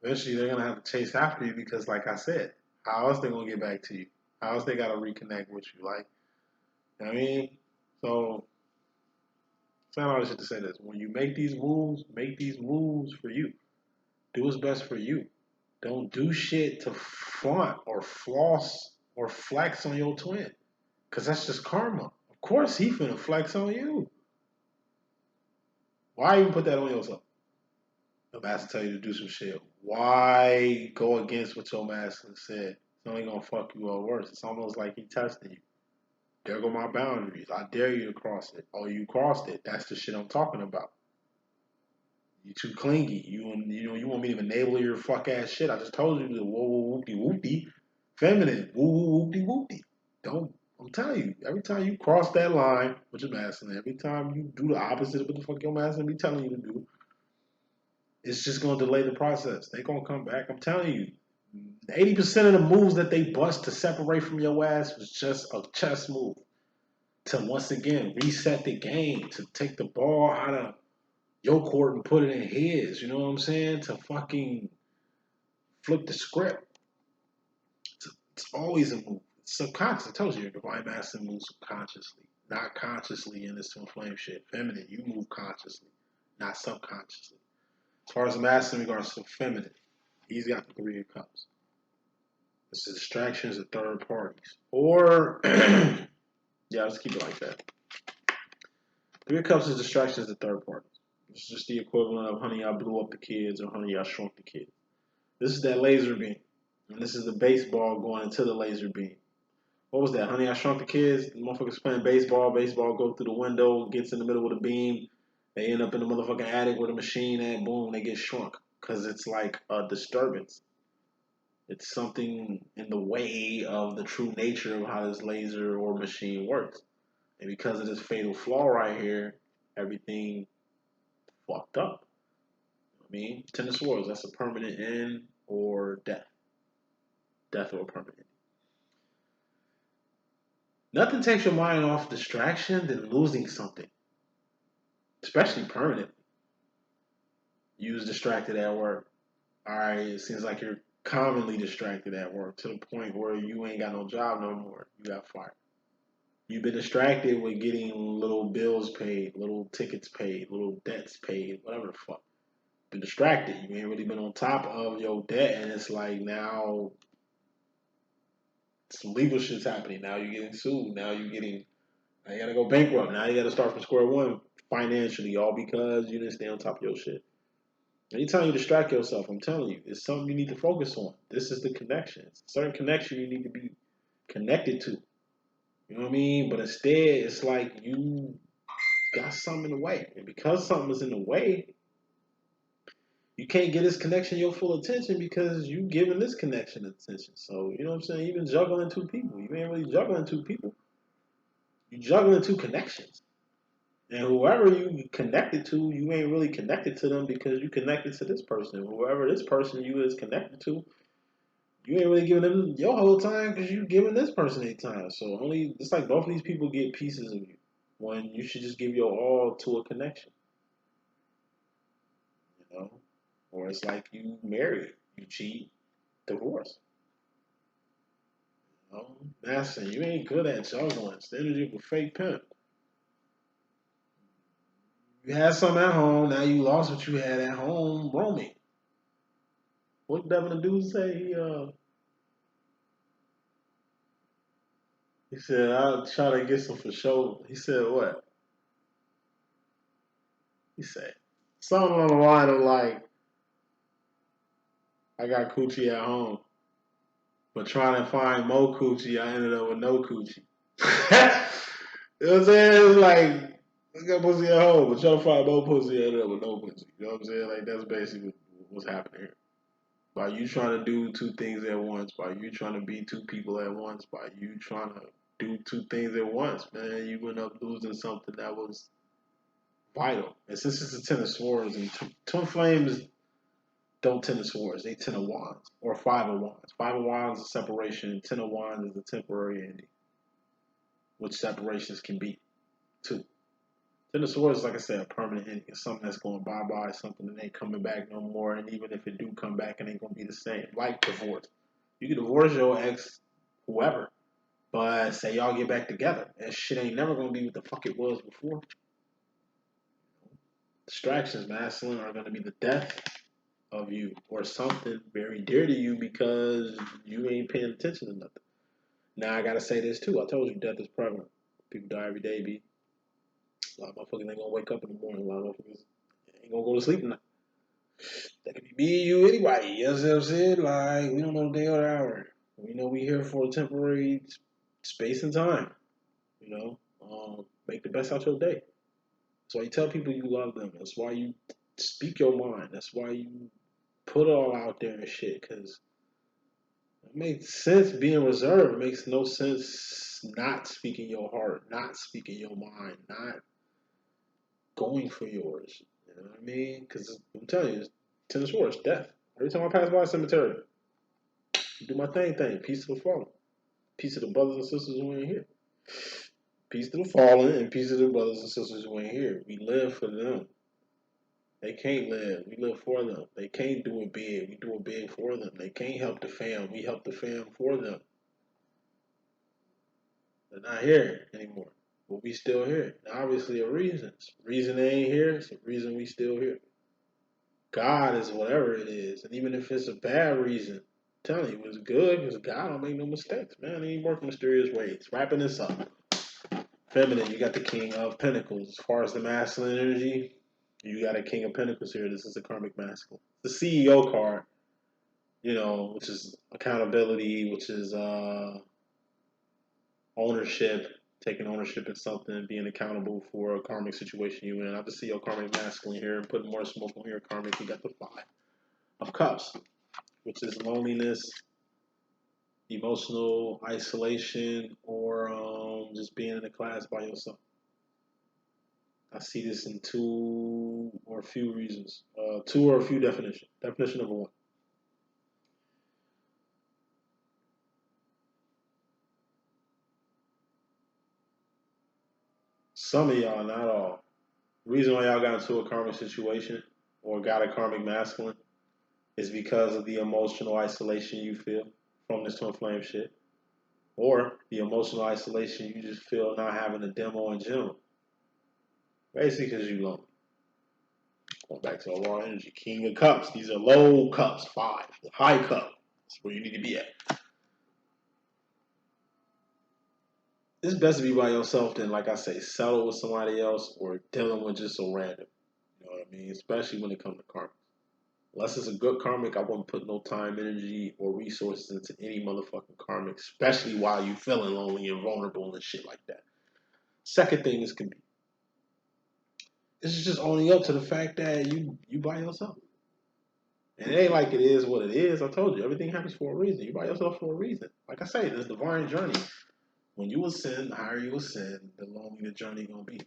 Eventually, they're gonna have to chase after you because, like I said, how else they gonna get back to you? How else they gotta reconnect with you? Like, you know what I mean? So, saying all this shit to say this: when you make these moves for you. Do what's best for you. Don't do shit to flaunt or floss or flex on your twin, cause that's just karma. Of course, he finna flex on you. Why even put that on yourself? The master tell you to do some shit. Why go against what your master said? It's only gonna fuck you up worse. It's almost like he testing you. There go my boundaries. I dare you to cross it. Oh, you crossed it. That's the shit I'm talking about. You too clingy. You want me to enable your fuck ass shit. I just told you to whoa whoa whoopty whoopty. Feminine. Woo woo whoopty whoopty. Don't I'm telling you, every time you cross that line with your masculine, every time you do the opposite of what the fuck your masculine be telling you to do, it's just gonna delay the process. They gonna come back. I'm telling you, 80% of the moves that they bust to separate from your ass was just a chess move. to once again reset the game, to take the ball out of your court and put it in his. You know what I'm saying? To fucking flip the script. It's always a move. It's subconscious. I told you, your divine masculine moves subconsciously, not consciously in this twin flame shit. Feminine, you move consciously, not subconsciously. As far as masculine in regards to feminine, he's got the Three of Cups. It's the distractions of third parties. Or, yeah, let's keep it like that. Three of Cups is distractions of third parties. It's just the equivalent of, honey, I blew up the kids, or honey, I shrunk the kids. This is that laser beam. And this is the baseball going into the laser beam. What was that? Honey, I Shrunk the Kids. The motherfuckers playing baseball. Baseball go through the window, gets in the middle of the beam. They end up in the motherfucking attic where the machine at. Boom, they get shrunk. Because it's like a disturbance. It's something in the way of the true nature of how this laser or machine works. And because of this fatal flaw right here, everything fucked up. I mean, Ten of Swords, that's a permanent end or death. Death or permanent. Nothing takes your mind off distraction than losing something, especially permanently. You was distracted at work. All right, it seems like you're commonly distracted at work to the point where you ain't got no job no more. You got fired. You've been distracted with getting little bills paid, little tickets paid, little debts paid, whatever the fuck. Been distracted. You ain't really been on top of your debt, and it's like now some legal shit's happening. Now you're getting sued. Now you gotta go bankrupt. Now you gotta start from square one financially, all because you didn't stay on top of your shit. Anytime you distract yourself, I'm telling you, it's something you need to focus on. This is the connection. It's a certain connection you need to be connected to. You know what I mean? But instead, it's like you got something in the way. And because something is in the way, you can't get this connection your full attention because you giving this connection attention. So, you know what I'm saying? You've been juggling two people. You ain't really juggling two people. You juggling two connections. And whoever you connected to, you ain't really connected to them because you connected to this person. Whoever this person you is connected to, you ain't really giving them your whole time because you giving this person their time. So only it's like both of these people get pieces of you when you should just give your all to a connection. You know? Or it's like you marry, you cheat, divorce. You know? Master, you ain't good at juggling. It's the energy of a fake pimp. You had some at home, now you lost what you had at home roaming. What Devin the dude say? He said, I'll try to get some for sure. He said what? He said something on the line of like, I got coochie at home, but trying to find more coochie, I ended up with no coochie. You know what I'm saying? It's like, I got pussy at home, but trying to find more pussy, I ended up with no pussy. You know what I'm saying? Like, that's basically what's happening here. By you trying to do two things at once, by you trying to be two people at once, by you trying to do two things at once, man, you end up losing something that was vital. And since it's a Ten of Swords, and Twin Flames don't Ten of Swords, they Ten of Wands, or Five of Wands. Five of Wands is separation, Ten of Wands is a temporary ending, which separations can be, too. Ten of Swords, like I said, a permanent ending. It's something that's going bye-bye, something that ain't coming back no more, and even if it do come back, it ain't going to be the same. Like divorce. You can divorce your ex, whoever, but say y'all get back together, that shit ain't never going to be what the fuck it was before. Distractions, masculine, are going to be the death of you or something very dear to you because you ain't paying attention to nothing. Now, I got to say this, too. I told you death is prevalent. People die every day, B. A lot of motherfuckers ain't gonna wake up in the morning. A lot of motherfuckers ain't gonna go to sleep tonight. That could be me, you, anybody. You know what I'm saying? Like, we don't know the day or the hour. We know we here for a temporary space and time. You know? Make the best out your day. That's why you tell people you love them. That's why you speak your mind. That's why you put it all out there and shit. Because it makes sense being reserved. It makes no sense not speaking your heart, not speaking your mind, not going for yours. You know what I mean? Because I'm telling you, it's Ten of Swords, death. Every time I pass by a cemetery, I do my thing. Peace to the fallen. Peace to the brothers and sisters who ain't here. Peace to the fallen and peace to the brothers and sisters who ain't here. We live for them. They can't live. We live for them. They can't do it big. We do it big for them. They can't help the fam. We help the fam for them. They're not here anymore. But we still here. Now, obviously a reason. Reason they ain't here, it's a reason we still here. God is whatever it is. And even if it's a bad reason, I'm telling you, it's good because God don't make no mistakes, man. He works mysterious ways. Wrapping this up. Feminine, you got the King of Pentacles. As far as the masculine energy, you got a King of Pentacles here. This is a karmic masculine. The CEO card, which is accountability, which is ownership, taking ownership in something, being accountable for a karmic situation you in. I just see your karmic masculine here and putting more smoke on your karmic. You got the Five of Cups, which is loneliness, emotional isolation, or just being in a class by yourself. I see this in two or a few reasons. Two or a few definitions. Definition number one. Some of y'all, not all. The reason why y'all got into a karmic situation or got a karmic masculine is because of the emotional isolation you feel from this twin flame shit. Or the emotional isolation you just feel not having a demo in general. Basically because you lonely. Going back to overall energy. King of Cups. These are low cups. Five. The high cup. That's where you need to be at. It's best to be by yourself than, like I say, settle with somebody else or dealing with just a random. You know what I mean? Especially when it comes to karmic. Unless it's a good karmic, I wouldn't put no time, energy, or resources into any motherfucking karmic, especially while you feeling lonely and vulnerable and shit like that. Second thing is could be. This is just owning up to the fact that you by yourself. And it ain't like it is what it is. I told you, everything happens for a reason. You by yourself for a reason. Like I say, this divine journey. When you ascend, the higher you ascend, the longer the journey gonna be.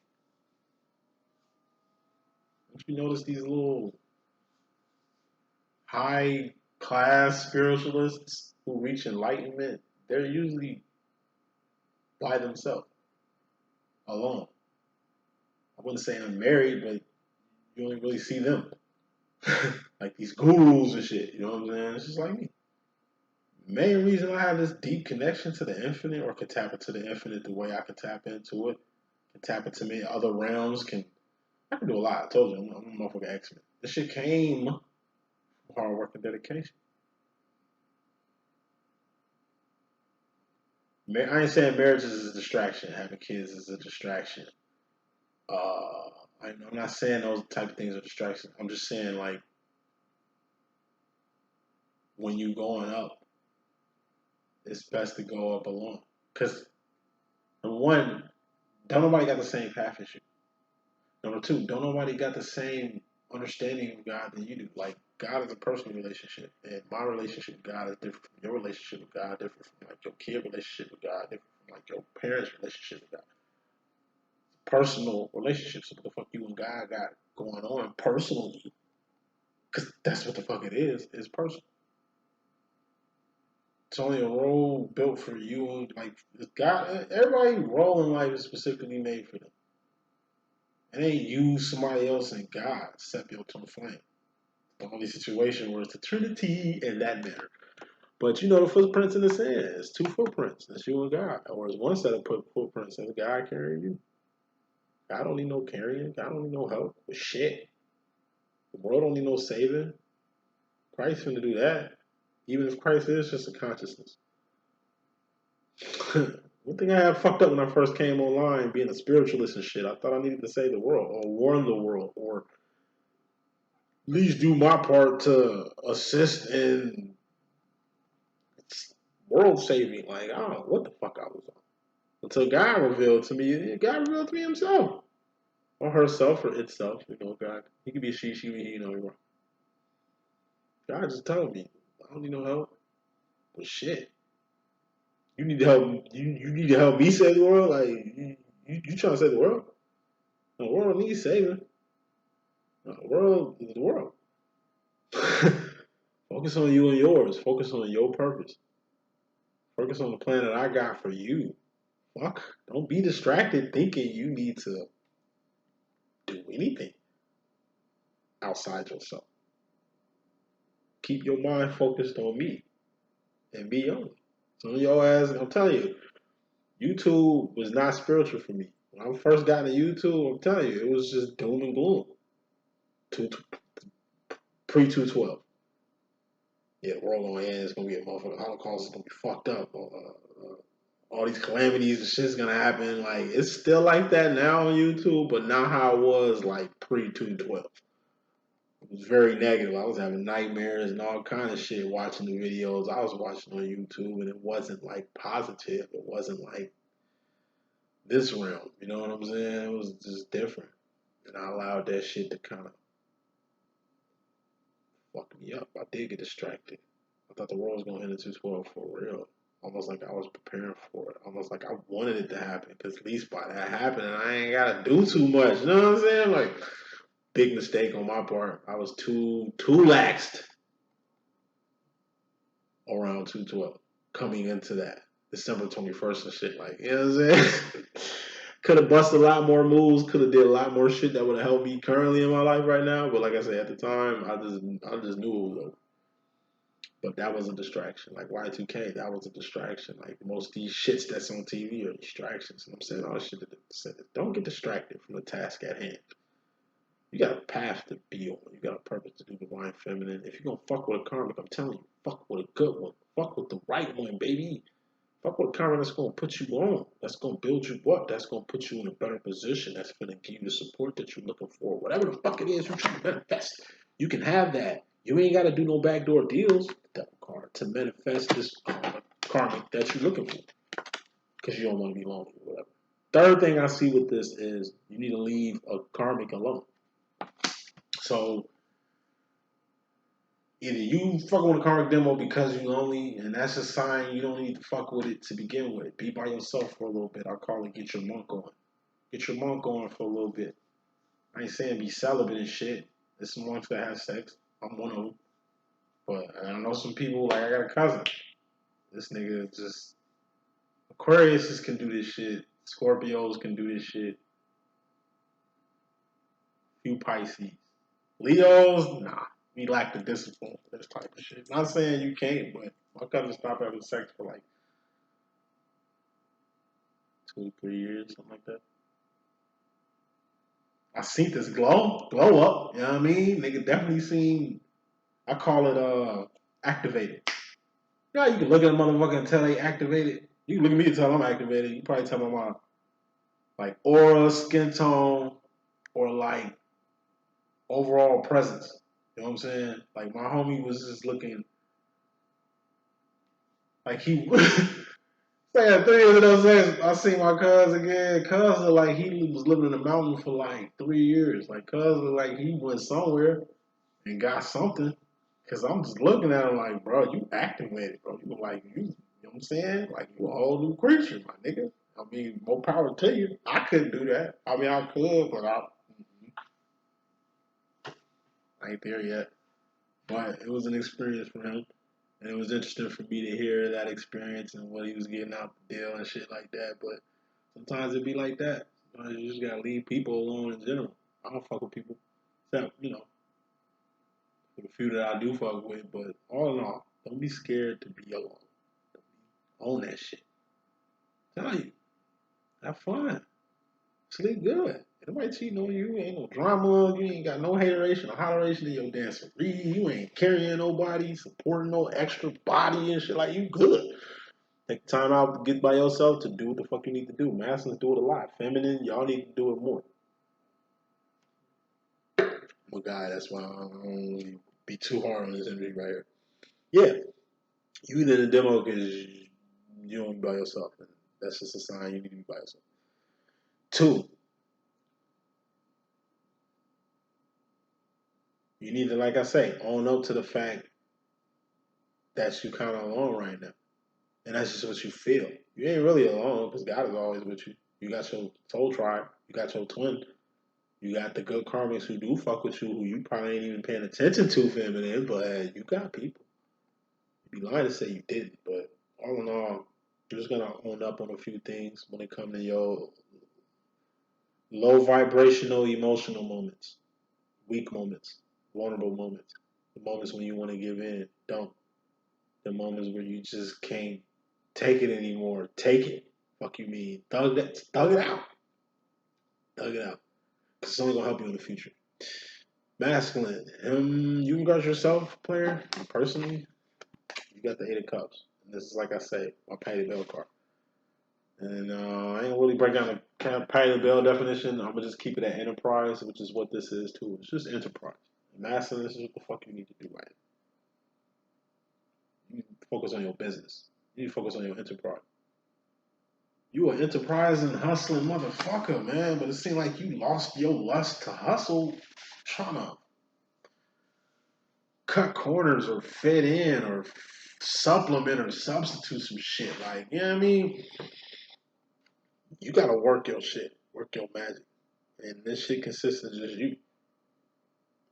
Don't you notice these little high class spiritualists who reach enlightenment? They're usually by themselves, alone. I wouldn't say unmarried, but you only really see them. Like these gurus and shit, you know what I'm saying? It's just like me. Main reason I have this deep connection to the infinite or can tap into the infinite the way I can tap into it, can tap into many other realms, I can do a lot. I told you, I'm a motherfucking X-Men. This shit came from hard work and dedication. I ain't saying marriage is a distraction, having kids is a distraction. I'm not saying those type of things are distractions. I'm just saying, like, when you going up, it's best to go up alone. Because, number one, don't nobody got the same path as you. Number two, don't nobody got the same understanding of God that you do. Like, God is a personal relationship, and my relationship with God is different from your relationship with God, different from, like, your kid relationship with God, different from, like, your parents' relationship with God. Personal relationships. So what the fuck you and God got going on personally? Because that's what the fuck it is personal. It's only a role built for you. Like, God, everybody role in life is specifically made for them. It ain't you, somebody else, and God set built to the flame. The only situation where it's the Trinity in that manner. But you know the footprints in the sand. It's two footprints. That's you and God. Or it's one set of footprints and God carrying you. God don't need no carrying. God don't need no help with shit. The world don't need no saving. Christ finna do that. Even if Christ is just a consciousness. One thing I had fucked up when I first came online, being a spiritualist and shit, I thought I needed to save the world or warn the world or at least do my part to assist in world saving. Like, I don't know what the fuck I was on. Until God revealed to me, God revealed to me himself. Or herself or itself, God. He could be she, he, God just told me, I don't need no help. But shit. You need to help you need to help me save the world? Like you trying to save the world? The world needs saving. The world is the world. Focus on you and yours. Focus on your purpose. Focus on the plan that I got for you. fuck? Don't be distracted thinking you need to do anything outside yourself. Keep your mind focused on me and me only. So your ass, I'm telling you, YouTube was not spiritual for me. When I first got into YouTube, I'm telling you, it was just doom and gloom. Pre 212. Yeah, the world on end is gonna be a motherfucker. Holocaust is gonna be fucked up. All these calamities and shit's gonna happen. Like it's still like that now on YouTube, but not how it was like pre 212. It was very negative. I was having nightmares and all kind of shit watching the videos I was watching on YouTube, and it wasn't like positive. It wasn't like this realm. You know what I'm saying? It was just different, and I allowed that shit to kind of fuck me up. I did get distracted. I thought the world was gonna end in 212 for real. Almost like I was preparing for it. Almost like I wanted it to happen. Because at least by that happening, I ain't gotta do too much. You know what I'm saying? Like, big mistake on my part. I was too laxed around 212 coming into that. December 21st and shit. Like, you know what I'm saying? Could have busted a lot more moves. Could have did a lot more shit that would have helped me currently in my life right now. But like I said, at the time, I just knew it was over. But that was a distraction. Like Y2K, that was a distraction. Like most of these shits that's on TV are distractions. And I'm saying all this shit to say that don't get distracted from the task at hand. You got a path to be on. You got a purpose to do divine feminine. If you're gonna fuck with a karmic, I'm telling you, fuck with a good one. Fuck with the right one, baby. Fuck with a karmic that's gonna put you on. That's gonna build you up. That's gonna put you in a better position. That's gonna give you the support that you're looking for. Whatever the fuck it is you're trying to manifest, you can have that. You ain't gotta do no backdoor deals, devil card, to manifest this karmic that you're looking for. Because you don't want to be lonely or whatever. Third thing I see with this is you need to leave a karmic alone. So either you fuck with a karmic demo because you're lonely, and that's a sign you don't need to fuck with it to begin with. Be by yourself for a little bit. I call it get your monk on. Get your monk on for a little bit. I ain't saying be celibate and shit. There's some monks that have sex. I'm one of them. But I know some people, like I got a cousin. This nigga just, Aquariuses can do this shit. Scorpios can do this shit. Few Pisces. Leos, nah. We lack the discipline for this type of shit. Not saying you can't, but my cousin stopped having sex for like 2-3 years, something like that. I seen this glow up, you know what I mean? Nigga definitely seen, I call it activated. You know, you can look at a motherfucker and tell they activated. You can look at me and tell I'm activated. You probably tell my like aura, skin tone, or like overall presence. You know what I'm saying? Like my homie was just looking like he saying 3 years ago, saying I seen my cousin again. Cousin like he was living in the mountain for like 3 years. Like cousin like he went somewhere and got something. Cause I'm just looking at him like, bro, you activated, bro. You like you know what I'm saying? Like you a whole new creature, my nigga. I mean, more power to you. I couldn't do that. I mean, I could, but I ain't there yet. But it was an experience for him. And it was interesting for me to hear that experience and what he was getting out the deal and shit like that. But sometimes it be like that. Sometimes you just gotta leave people alone in general. I don't fuck with people. Except, you know, the few that I do fuck with. But all in all, don't be scared to be alone. Own that shit. Tell you. Have fun. Sleep good. Ain't nobody cheating on you. Ain't no drama. You ain't got no hateration or holleration in your dancery. You ain't carrying nobody, supporting no extra body and shit. Like, you good. Take time out to get by yourself to do what the fuck you need to do. Masculines do it a lot. Feminine, y'all need to do it more. I'm a guy, that's why I don't really be too hard on this energy right here. Yeah, you in the demo because you don't be by yourself. That's just a sign you need to be by yourself. 2, you need to, like I say, own up to the fact that you kind of alone right now. And that's just what you feel. You ain't really alone because God is always with you. You got your soul tribe. You got your twin. You got the good karmics who do fuck with you, who you probably ain't even paying attention to, feminine, but you got people. You'd be lying to say you didn't, but all in all, You're just gonna own up on a few things when it comes to your low vibrational emotional moments, weak moments, vulnerable moments, the moments when you want to give in, don't. The moments where you just can't take it anymore. Take it. Fuck you mean. Thug that. Thug it out. Thug it out. Because it's only gonna help you in the future. Masculine. You regard yourself, player, personally, you got the 8 of Cups. And this is like I say, my Patty Bell card. And I ain't really break down the kind of Patty Bell definition. I'm gonna just keep it at enterprise, which is what this is too. It's just enterprise. Masculine, this is what the fuck you need to do right now. You focus on your business. You focus on your enterprise. You an enterprising, hustling motherfucker, man. But it seemed like you lost your lust to hustle, trying to cut corners or fit in or supplement or substitute some shit. Like, you know what I mean? You gotta work your shit, work your magic. And this shit consists of just you.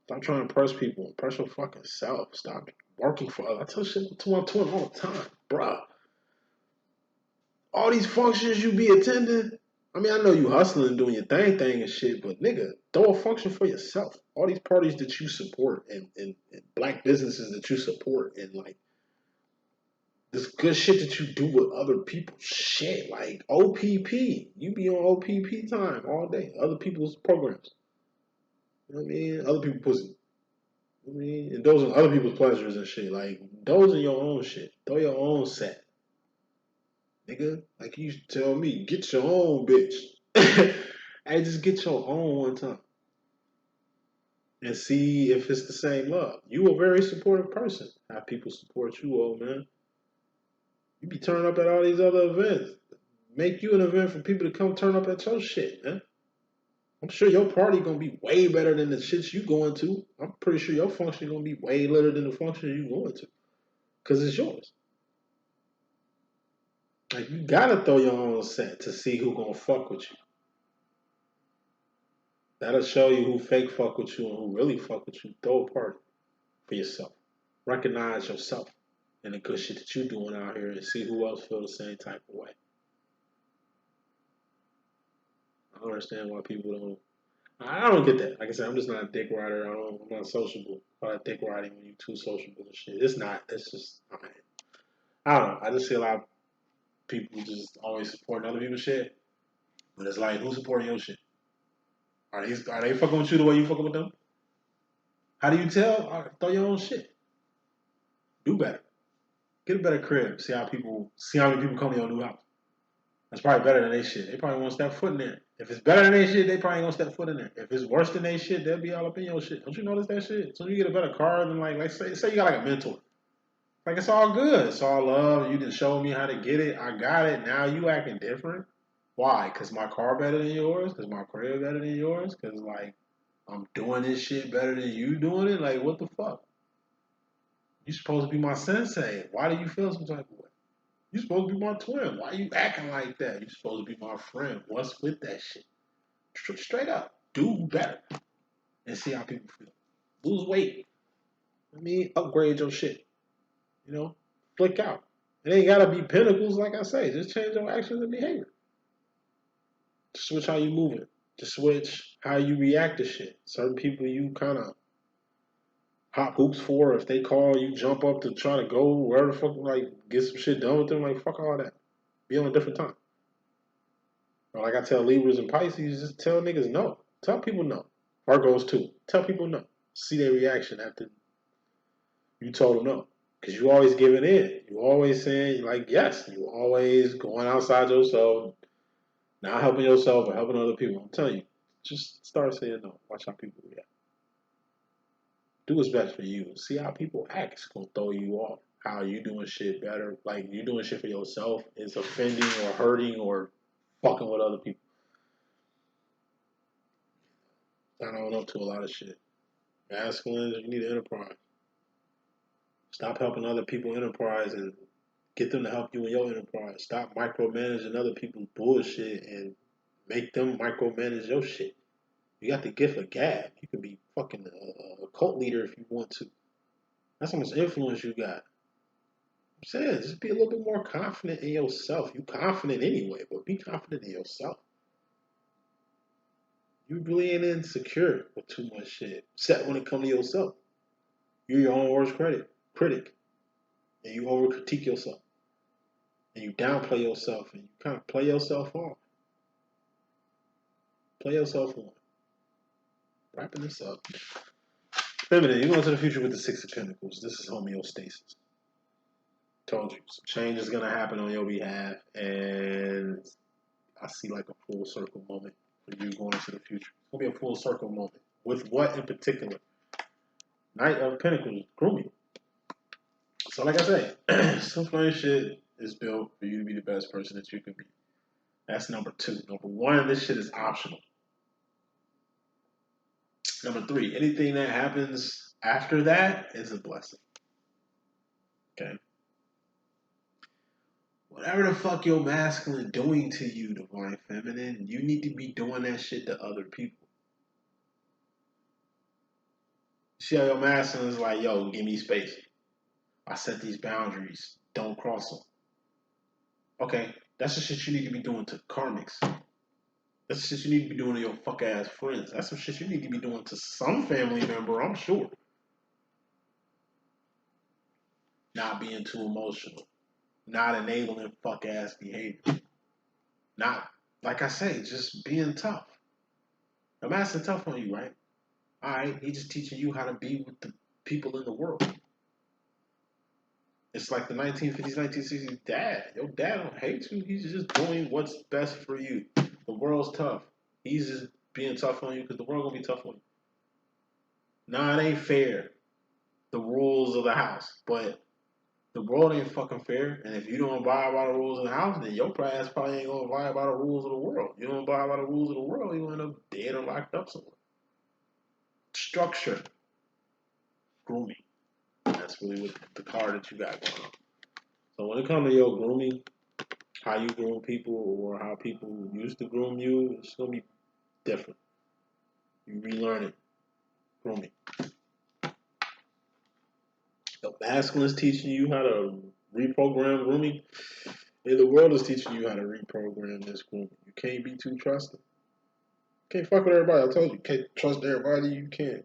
Stop trying to impress people. Impress your fucking self. Stop working for others. I tell shit to my twin all the time, bruh. All these functions you be attending. I mean, I know you hustling and doing your thing and shit, but nigga, throw a function for yourself. All these parties that you support and black businesses that you support and like this good shit that you do with other people. Shit, like OPP. You be on OPP time all day. Other people's programs. You know what I mean? Other people's pussy. You know what I mean? And those are other people's pleasures and shit. Like, those are your own shit. Throw your own set. Nigga, like you used to tell me, get your own bitch. Hey, just get your own one time. And see if it's the same love. You a very supportive person. Have people support you, old man. You be turning up at all these other events. Make you an event for people to come turn up at your shit, man. I'm sure your party gonna be way better than the shits you going to. I'm pretty sure your function gonna be way better than the function you going to. Cause it's yours. Like you gotta throw your own set to see who gonna fuck with you. That'll show you who fake fuck with you and who really fuck with you. Throw a party for yourself. Recognize yourself and the good shit that you doing out here and see who else feel the same type of way. I don't understand why people don't. I don't get that. Like I said, I'm just not a dick rider. I'm not sociable. By dick riding when you too sociable and shit. It's not. It's just. I don't know. I just see a lot of people just always supporting other people's shit, but it's like, who's supporting your shit? Are they fucking with you the way you fucking with them? How do you tell? All right, throw your own shit. Do better. Get a better crib. See how many people come to your new house. That's probably better than they shit. They probably won't step foot in there. If it's better than they shit, they probably ain't gonna step foot in there. If it's worse than they shit, they'll be all up in your shit. Don't you notice that shit? So you get a better car than like say you got like a mentor. Like it's all good. It's all love. You didn't show me how to get it. I got it. Now you acting different. Why? Cause my car better than yours? Cause my crib better than yours? Cause like I'm doing this shit better than you doing it? Like what the fuck? You supposed to be my sensei. Why do you feel some type of way? You supposed to be my twin. Why you acting like that? You supposed to be my friend. What's with that shit? Straight up. Do better. And see how people feel. Lose weight. I mean, upgrade your shit. You know? Flick out. It ain't gotta be pinnacles, like I say. Just change your actions and behavior. Just switch how you moving. Just switch how you react to shit. Certain people you kind of hop hoops for. If they call, you jump up to try to go wherever the fuck, like, get some shit done with them. Like, fuck all that. Be on a different time. Or like I tell Libras and Pisces, just tell niggas no. Tell people no. Virgos too. Tell people no. See their reaction after you told them no. Because you always giving in. You always saying, like, yes. You always going outside yourself, not helping yourself or helping other people. I'm telling you, just start saying no. Watch how people react. Do what's best for you. See how people act. It's going to throw you off. How you doing shit better. Like, you doing shit for yourself is offending or hurting or fucking with other people. I don't up to a lot of shit. Masculine, you need an enterprise. Stop helping other people enterprise and get them to help you in your enterprise. Stop micromanaging other people's bullshit and make them micromanage your shit. You got the gift of gab. You can be fucking a cult leader if you want to. That's how much influence you got. I'm saying, just be a little bit more confident in yourself. You confident anyway, but be confident in yourself. You really ain't insecure with too much shit. Except when it comes to yourself. You're your own worst critic. And you over critique yourself. And you downplay yourself and you kind of play yourself off. Play yourself on. Wrapping this up. Feminine, you go into the future with the Six of Pentacles. This is homeostasis. Told you, some change is gonna happen on your behalf, and I see like a full circle moment for you going into the future. It's gonna be a full circle moment. With what in particular? Knight of Pentacles, grooming. So like I say, some fun shit is built for you to be the best person that you can be. That's number two. Number one, this shit is optional. Number three, anything that happens after that is a blessing. Okay? Whatever the fuck your masculine doing to you, divine feminine, you need to be doing that shit to other people. See how your masculine is like, yo, give me space. I set these boundaries. Don't cross them. Okay, that's the shit you need to be doing to karmics. That's the shit you need to be doing to your fuck ass friends. That's some shit you need to be doing to some family member, I'm sure. Not being too emotional. Not enabling fuck ass behavior. Not, like I say, just being tough. The master tough on you, right? Alright, he's just teaching you how to be with the people in the world. It's like the 1950s, 1960s dad. Your dad don't hate you. He's just doing what's best for you. The world's tough. He's just being tough on you because the world gonna be tough on you. Nah, it ain't fair. The rules of the house. But the world ain't fucking fair. And if you don't abide by the rules of the house, then your ass probably ain't gonna abide by the rules of the world. You don't abide by the rules of the world, you end up dead or locked up somewhere. Structure. Grooming. That's really what the card that you got going on. So when it comes to your grooming, how you groom people or how people used to groom you, it's gonna be different. You relearn it. Grooming. The masculine is teaching you how to reprogram grooming, and the world is teaching you how to reprogram this grooming. You can't be too trusting. You can't fuck with everybody. I told you, you can't trust everybody. You can't.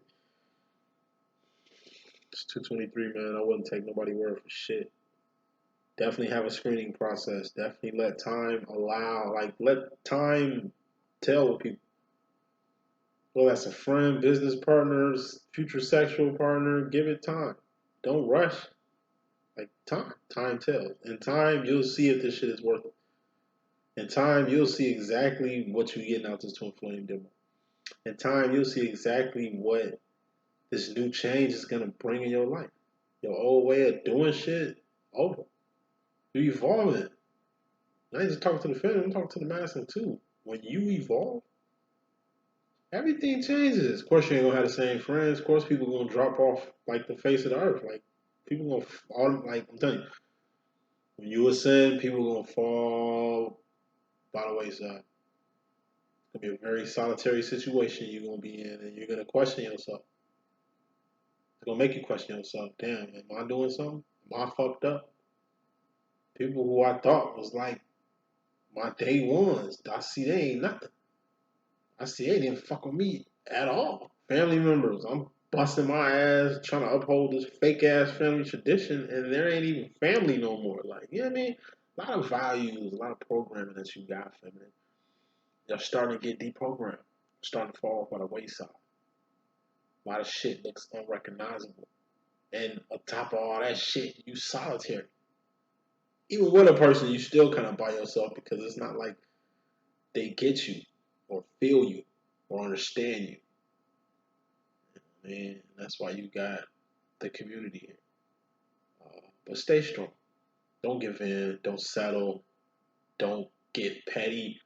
It's 223, man. I wouldn't take nobody's word for shit. Definitely have a screening process. Definitely let time let time tell with people. Well, that's a friend, business partners, future sexual partner. Give it time. Don't rush. Like time. Time tells. In time, you'll see if this shit is worth it. In time, you'll see exactly what you're getting out this twin flame demo. In time, you'll see exactly what this new change is gonna bring in your life. Your old way of doing shit, over. You're evolving. I ain't just talking to the family, I'm talking to the master too. When you evolve, everything changes. Of course, you ain't gonna have the same friends. Of course, people gonna drop off like the face of the earth. Like people gonna fall. Like I'm telling you, when you ascend, people gonna fall by the wayside. It's gonna be a very solitary situation you're gonna be in, and you're gonna question yourself. It's gonna make you question yourself. Damn, am I doing something? Am I fucked up? People who I thought was like my day ones, I see they ain't nothing. I see they didn't fuck with me at all. Family members, I'm busting my ass trying to uphold this fake ass family tradition, and there ain't even family no more. Like, you know what I mean? A lot of values, a lot of programming that you got, feminine. They're starting to get deprogrammed, starting to fall off by the wayside. A lot of shit looks unrecognizable. And on top of all that shit, you solitary. Even with a person, you still kind of by yourself because it's not like they get you or feel you or understand you. And that's why you got the community here. But stay strong. Don't give in. Don't settle. Don't get petty.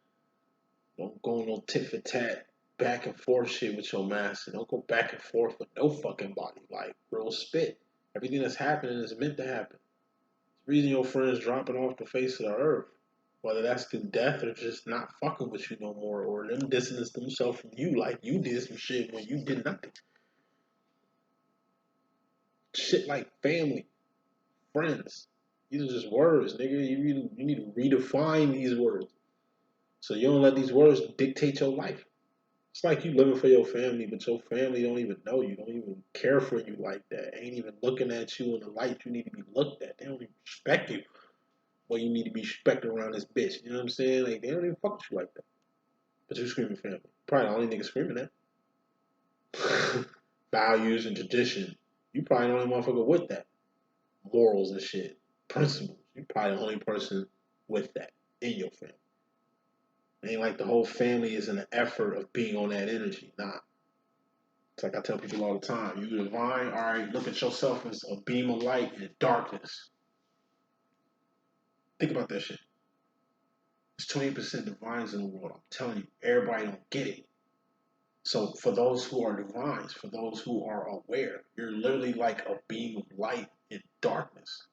Don't go no tit for tat, back and forth shit with your master. Don't go back and forth with no fucking body. Like, real spit. Everything that's happening is meant to happen. It's the reason your friends dropping off the face of the earth. Whether that's through death or just not fucking with you no more, or them distancing themselves from you like you did some shit when you did nothing. Shit like family, friends. These are just words, nigga. You need to redefine these words. So you don't let these words dictate your life. It's like you living for your family, but your family don't even know you, don't even care for you like that. Ain't even looking at you in the light you need to be looked at. They don't even respect you. Well, you need to be respected around this bitch. You know what I'm saying? Like, they don't even fuck with you like that. But you screaming family. Probably the only nigga screaming that. Values and tradition. You probably the only motherfucker with that. Morals and shit. Principles. You probably the only person with that in your family. It ain't like the whole family is in the effort of being on that energy. Nah. It's like I tell people all the time. You divine, all right, look at yourself as a beam of light in darkness. Think about that shit. There's 20% divines in the world. I'm telling you, everybody don't get it. So for those who are divines, for those who are aware, you're literally like a beam of light in darkness.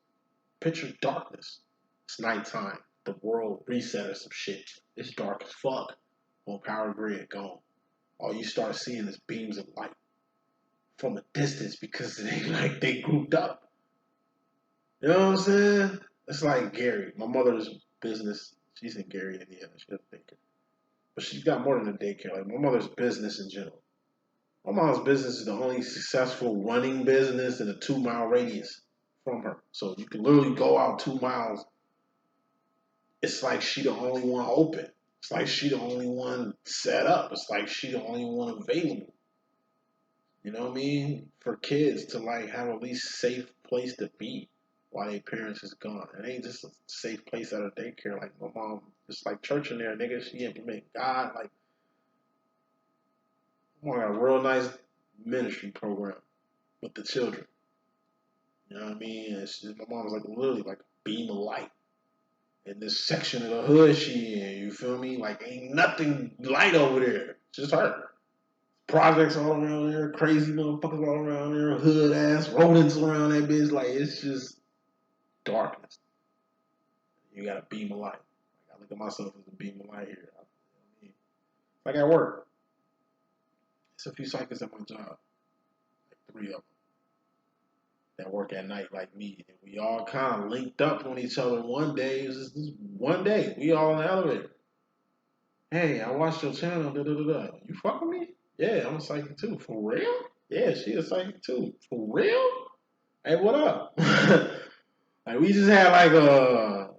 Picture darkness. It's nighttime. The world reset or some shit. It's dark as fuck. On power grid, gone. All you start seeing is beams of light from a distance because they grouped up. You know what I'm saying? It's like Gary. My mother's business. She's in Gary, Indiana. She doesn't daycare, but she's got more than a daycare. Like my mother's business in general. My mom's business is the only successful running business in a 2 mile radius from her. So you can literally go out 2 miles. It's like she the only one open. It's like she the only one set up. It's like she the only one available. You know what I mean? For kids to like have at least safe place to be while their parents is gone. It ain't just a safe place at a daycare. Like my mom, just like church in there, nigga. She implement God. Like my mom got a real nice ministry program with the children. You know what I mean? My mom was like literally like a beam of light in this section of the hood she in. You feel me? Like ain't nothing light over there. It's just her. Projects all around there, crazy motherfuckers all around there, hood ass rodents around that bitch. Like it's just darkness. You got a beam of light. Like, I look at myself as a beam of light here. I mean, like at work, it's a few cycles at my job, like 3 of them that work at night like me, and we all kind of linked up on each other. One day, it was just this one day, we all in the elevator. Hey, I watched your channel. Da, da, da, da. You fuck with me? Yeah, I'm a psychic too. For real? Yeah, she a psychic too. For real? Hey, what up? Like we just had like a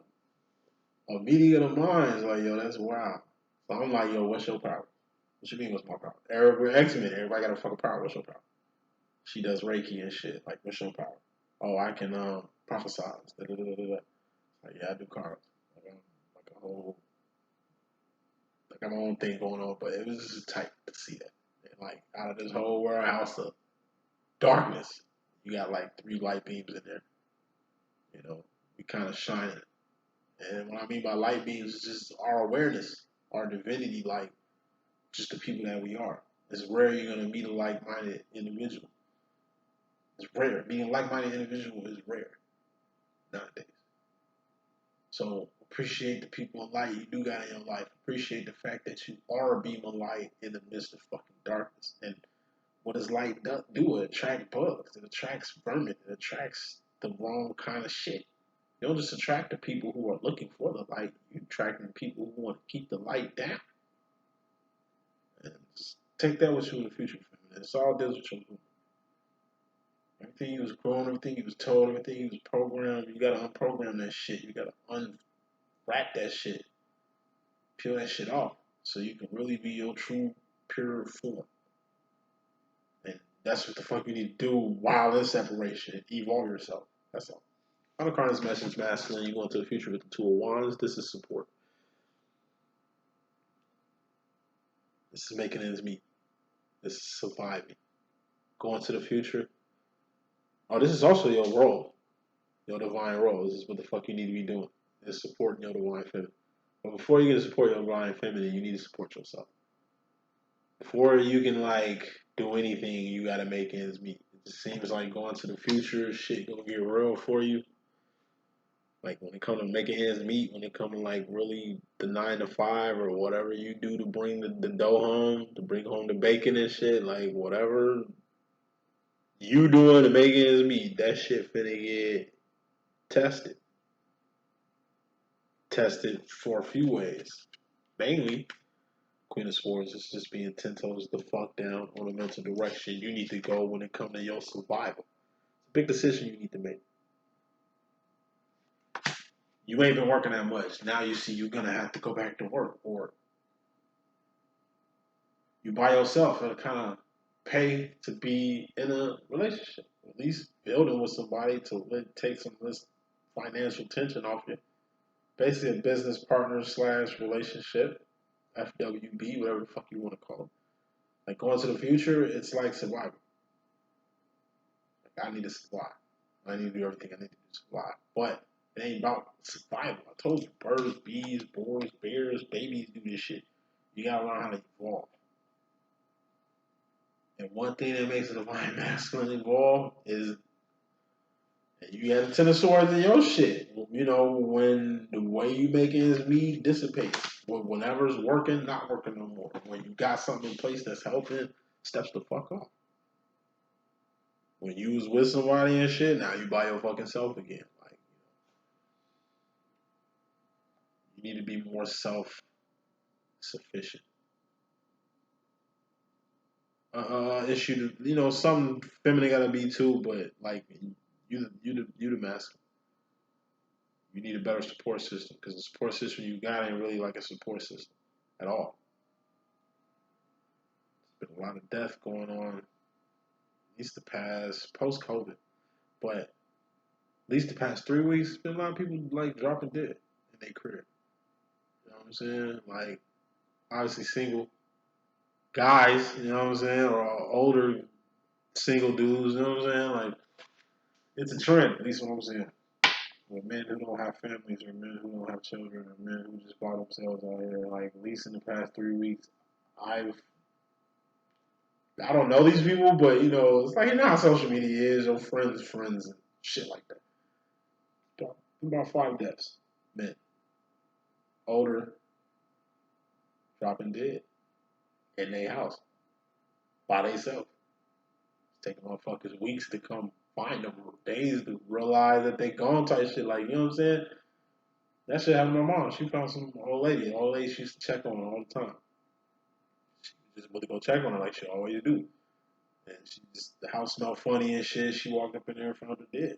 meeting of the minds. Like yo, that's wild. So I'm like, yo, what's your power? What you mean, what's my power? We're X-Men. Everybody got a fucking power. What's your power? She does Reiki and shit. Like, what's your power? Oh, I can prophesy. Da, da, da, da, da. Like, yeah, I do cards. Like, I'm like a whole, like I got my own thing going on. But it was just tight to see that. And like out of this whole warehouse of darkness, you got like 3 light beams in there. You know, we kind of shining. And what I mean by light beams is just our awareness, our divinity, like just the people that we are. It's rare you're gonna meet a like-minded individual. It's rare. Being a like-minded individual is rare nowadays. So appreciate the people of light you do got in your life. Appreciate the fact that you are a beam of light in the midst of fucking darkness. And what does light do? It attracts bugs. It attracts vermin. It attracts the wrong kind of shit. You don't just attract the people who are looking for the light. You attract the people who want to keep the light down. And just take that with you in the future, family. It's all deals with your movement. Everything you was grown, everything you was told, everything you was programmed, you gotta unprogram that shit. You gotta unwrap that shit. Peel that shit off. So you can really be your true, pure form. And that's what the fuck you need to do while in separation. Evolve yourself. That's all. Final card is message masculine. You go into the future with the 2 of wands. This is support. This is making ends meet. This is surviving. Going to the future. Oh, this is also your role. Your divine role. This is what the fuck you need to be doing. Is supporting your divine feminine. But before you can support your divine feminine, you need to support yourself. Before you can like do anything, you gotta make ends meet. It just seems like going to the future, shit gonna get real for you. Like when it comes to making ends meet, when it comes to like really the 9 to 5 or whatever you do to bring the dough home, to bring home the bacon and shit, like whatever you doing to make ends meet, that shit finna get tested. tested for a few ways. Mainly, Queen of Swords is just being 10 toes the fuck down on the mental direction you need to go when it comes to your survival. It's a big decision you need to make. You ain't been working that much. Now you see you're gonna have to go back to work, or you by yourself and kind of pay to be in a relationship. At least building with somebody to take some of this financial tension off you. Basically, a business partner / relationship, FWB, whatever the fuck you want to call it. Like going to the future, it's like survival. Like I need to survive. I need to do everything I need to do to survive. But it ain't about survival. I told you, birds, bees, boars, bears, babies do this shit. You gotta learn how to evolve. And one thing that makes a divine masculine evolve is you got a ten of swords in your shit. You know, when the way you make ends meet dissipates. Whenever's working, not working no more. When you got something in place that's helping, steps the fuck off. When you was with somebody and shit, now you by your fucking self again. Like, you need to be more self-sufficient. Issue, some feminine gotta be too, but like you the masculine. You need a better support system because the support system you got ain't really like a support system at all. There's been a lot of death going on, at least the past post COVID, but at least the past 3 weeks, there's been a lot of people like dropping dead in their career. You know what I'm saying? Like obviously single guys, you know what I'm saying, or older single dudes, you know what I'm saying? Like it's a trend, at least what I'm saying. With men who don't have families, or men who don't have children, or men who just bought themselves out here, like at least in the past 3 weeks, I don't know these people, but it's like how social media is, your friends and shit like that. About 5 deaths, men, older, dropping dead in their house by themselves. It's taking motherfuckers weeks to come find them, days to realize that they gone type shit. Like, you know what I'm saying? That shit happened to my mom. She found some old lady. Old lady she used to check on her all the time. She just went to go check on her like she always do. And the house smelled funny and shit. She walked up in there and found her dead.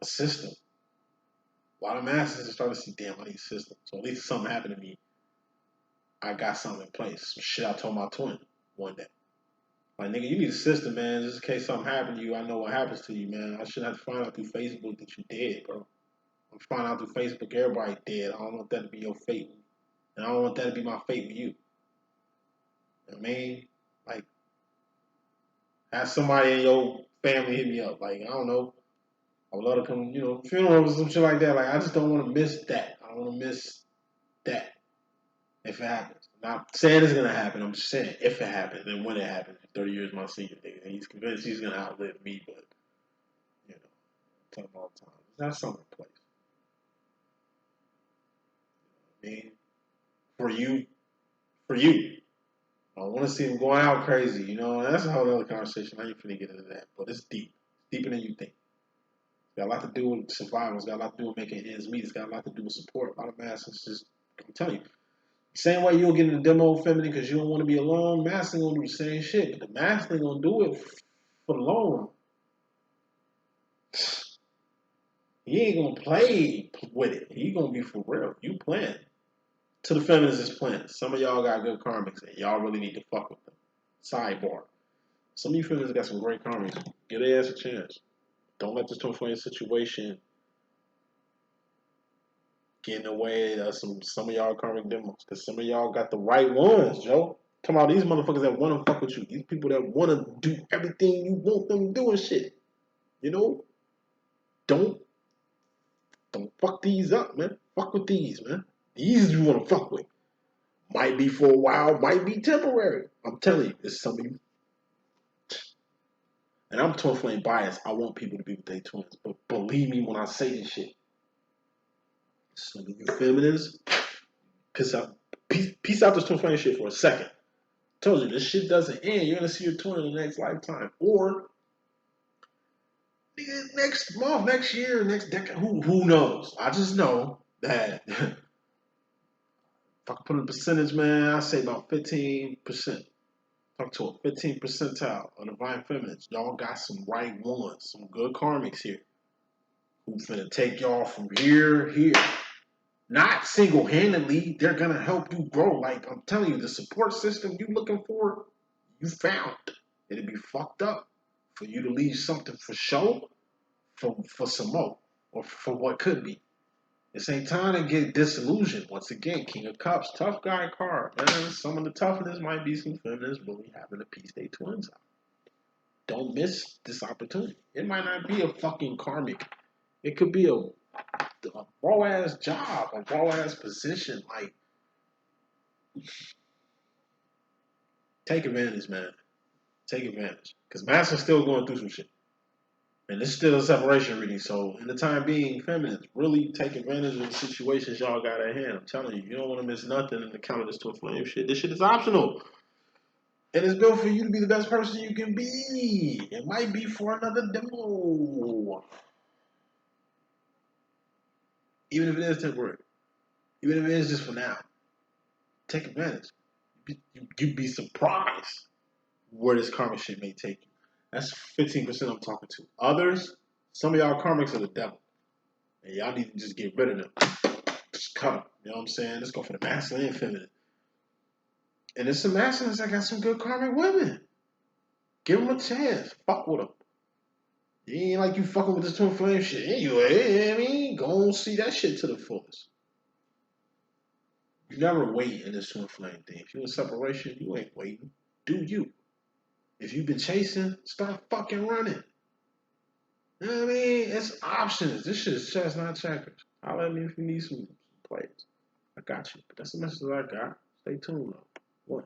A system. A lot of masters are starting to see, damn, I need a system. So at least if something happened to me, I got something in place. Some shit I told my twin one day. Like, nigga, you need a system, man. Just in case something happened to you, I know what happens to you, man. I shouldn't have to find out through Facebook that you dead, bro. I'm finding out through Facebook everybody dead. I don't want that to be your fate. And I don't want that to be my fate with you. You know what I mean? Like, have somebody in your family hit me up. Like, I don't know. I would love to come, funerals or some shit like that. Like, I just don't want to miss that. I don't want to miss that if it happens. I'm not saying it's going to happen. I'm just saying if it happens and when it happens. 30 years my senior nigga. And he's convinced he's going to outlive me, but, I tell him all the time. That's something in place. I mean, for you. I want to see him going out crazy, That's a whole other conversation. I ain't finna get into that, but it's deep. It's deeper than you think. It's got a lot to do with survival. It's got a lot to do with making ends meet. It's got a lot to do with support. A lot of masters just, I'm telling you, same way you'll get in the demo feminine because you don't want to be alone. Master gonna do the same shit, but the master gonna do it for the long run. He ain't gonna play with it. He gonna be for real. You playing. To the feminists is playing. Some of y'all got good karmics and y'all really need to fuck with them. Sidebar. Some of you feminists got some great karmics. Give their ass a chance. Don't let this 24 situation get in the way of some of y'all karmic demos. Because some of y'all got the right ones, Joe. Talking about these motherfuckers that want to fuck with you. These people that want to do everything you want them to do and shit. Don't fuck these up, man. Fuck with these, man. These you want to fuck with. Might be for a while, might be temporary. I'm telling you, it's some of you. And I'm twin flame biased. I want people to be with their twins. But believe me when I say this shit. Some of you feminists, peace out this twin flame shit for a second. I told you, this shit doesn't end. You're going to see your twin in the next lifetime. Or Next month, next year, next decade, who knows? I just know that if I could put in a percentage, man, I say about 15%. Talk to a 15 percentile of divine feminines. Y'all got some right ones, some good karmics here who finna take y'all from here. Not single-handedly, they're gonna help you grow. Like I'm telling you, the support system you looking for, you found. It'd be fucked up for you to leave something for show for some more or for what could be. This ain't time to get disillusioned. Once again, King of Cups, tough guy card. Man, some of the toughness might be some feminists, but we having a peace day twins out. Don't miss this opportunity. It might not be a fucking karmic. It could be a raw ass job, a raw ass position. Like, take advantage, man. Take advantage. Because Master's still going through some shit. And this is still a separation reading. So, in the time being, feminines, really take advantage of the situations y'all got at hand. I'm telling you, you don't want to miss nothing in the counter this to a flame shit. This shit is optional. And it's built for you to be the best person you can be. It might be for another demo. Even if it is temporary. Even if it is just for now. Take advantage. You'd be surprised where this karmic shit may take you. That's 15% I'm talking to. Others, some of y'all karmics are the devil. And y'all need to just get rid of them. Just cut them. You know what I'm saying? Let's go for the masculine and feminine. And there's some masculines that got some good karmic women. Give them a chance. Fuck with them. It ain't like you fucking with this twin flame shit. Anyway, I mean, go and see that shit to the fullest. You never wait in this twin flame thing. If you're in separation, you ain't waiting. Do you? If you've been chasing, start fucking running. You know what I mean? It's options. This shit is chess, not checkers. I'll let me if you need some players. I got you. But that's the message I got. Stay tuned though. What?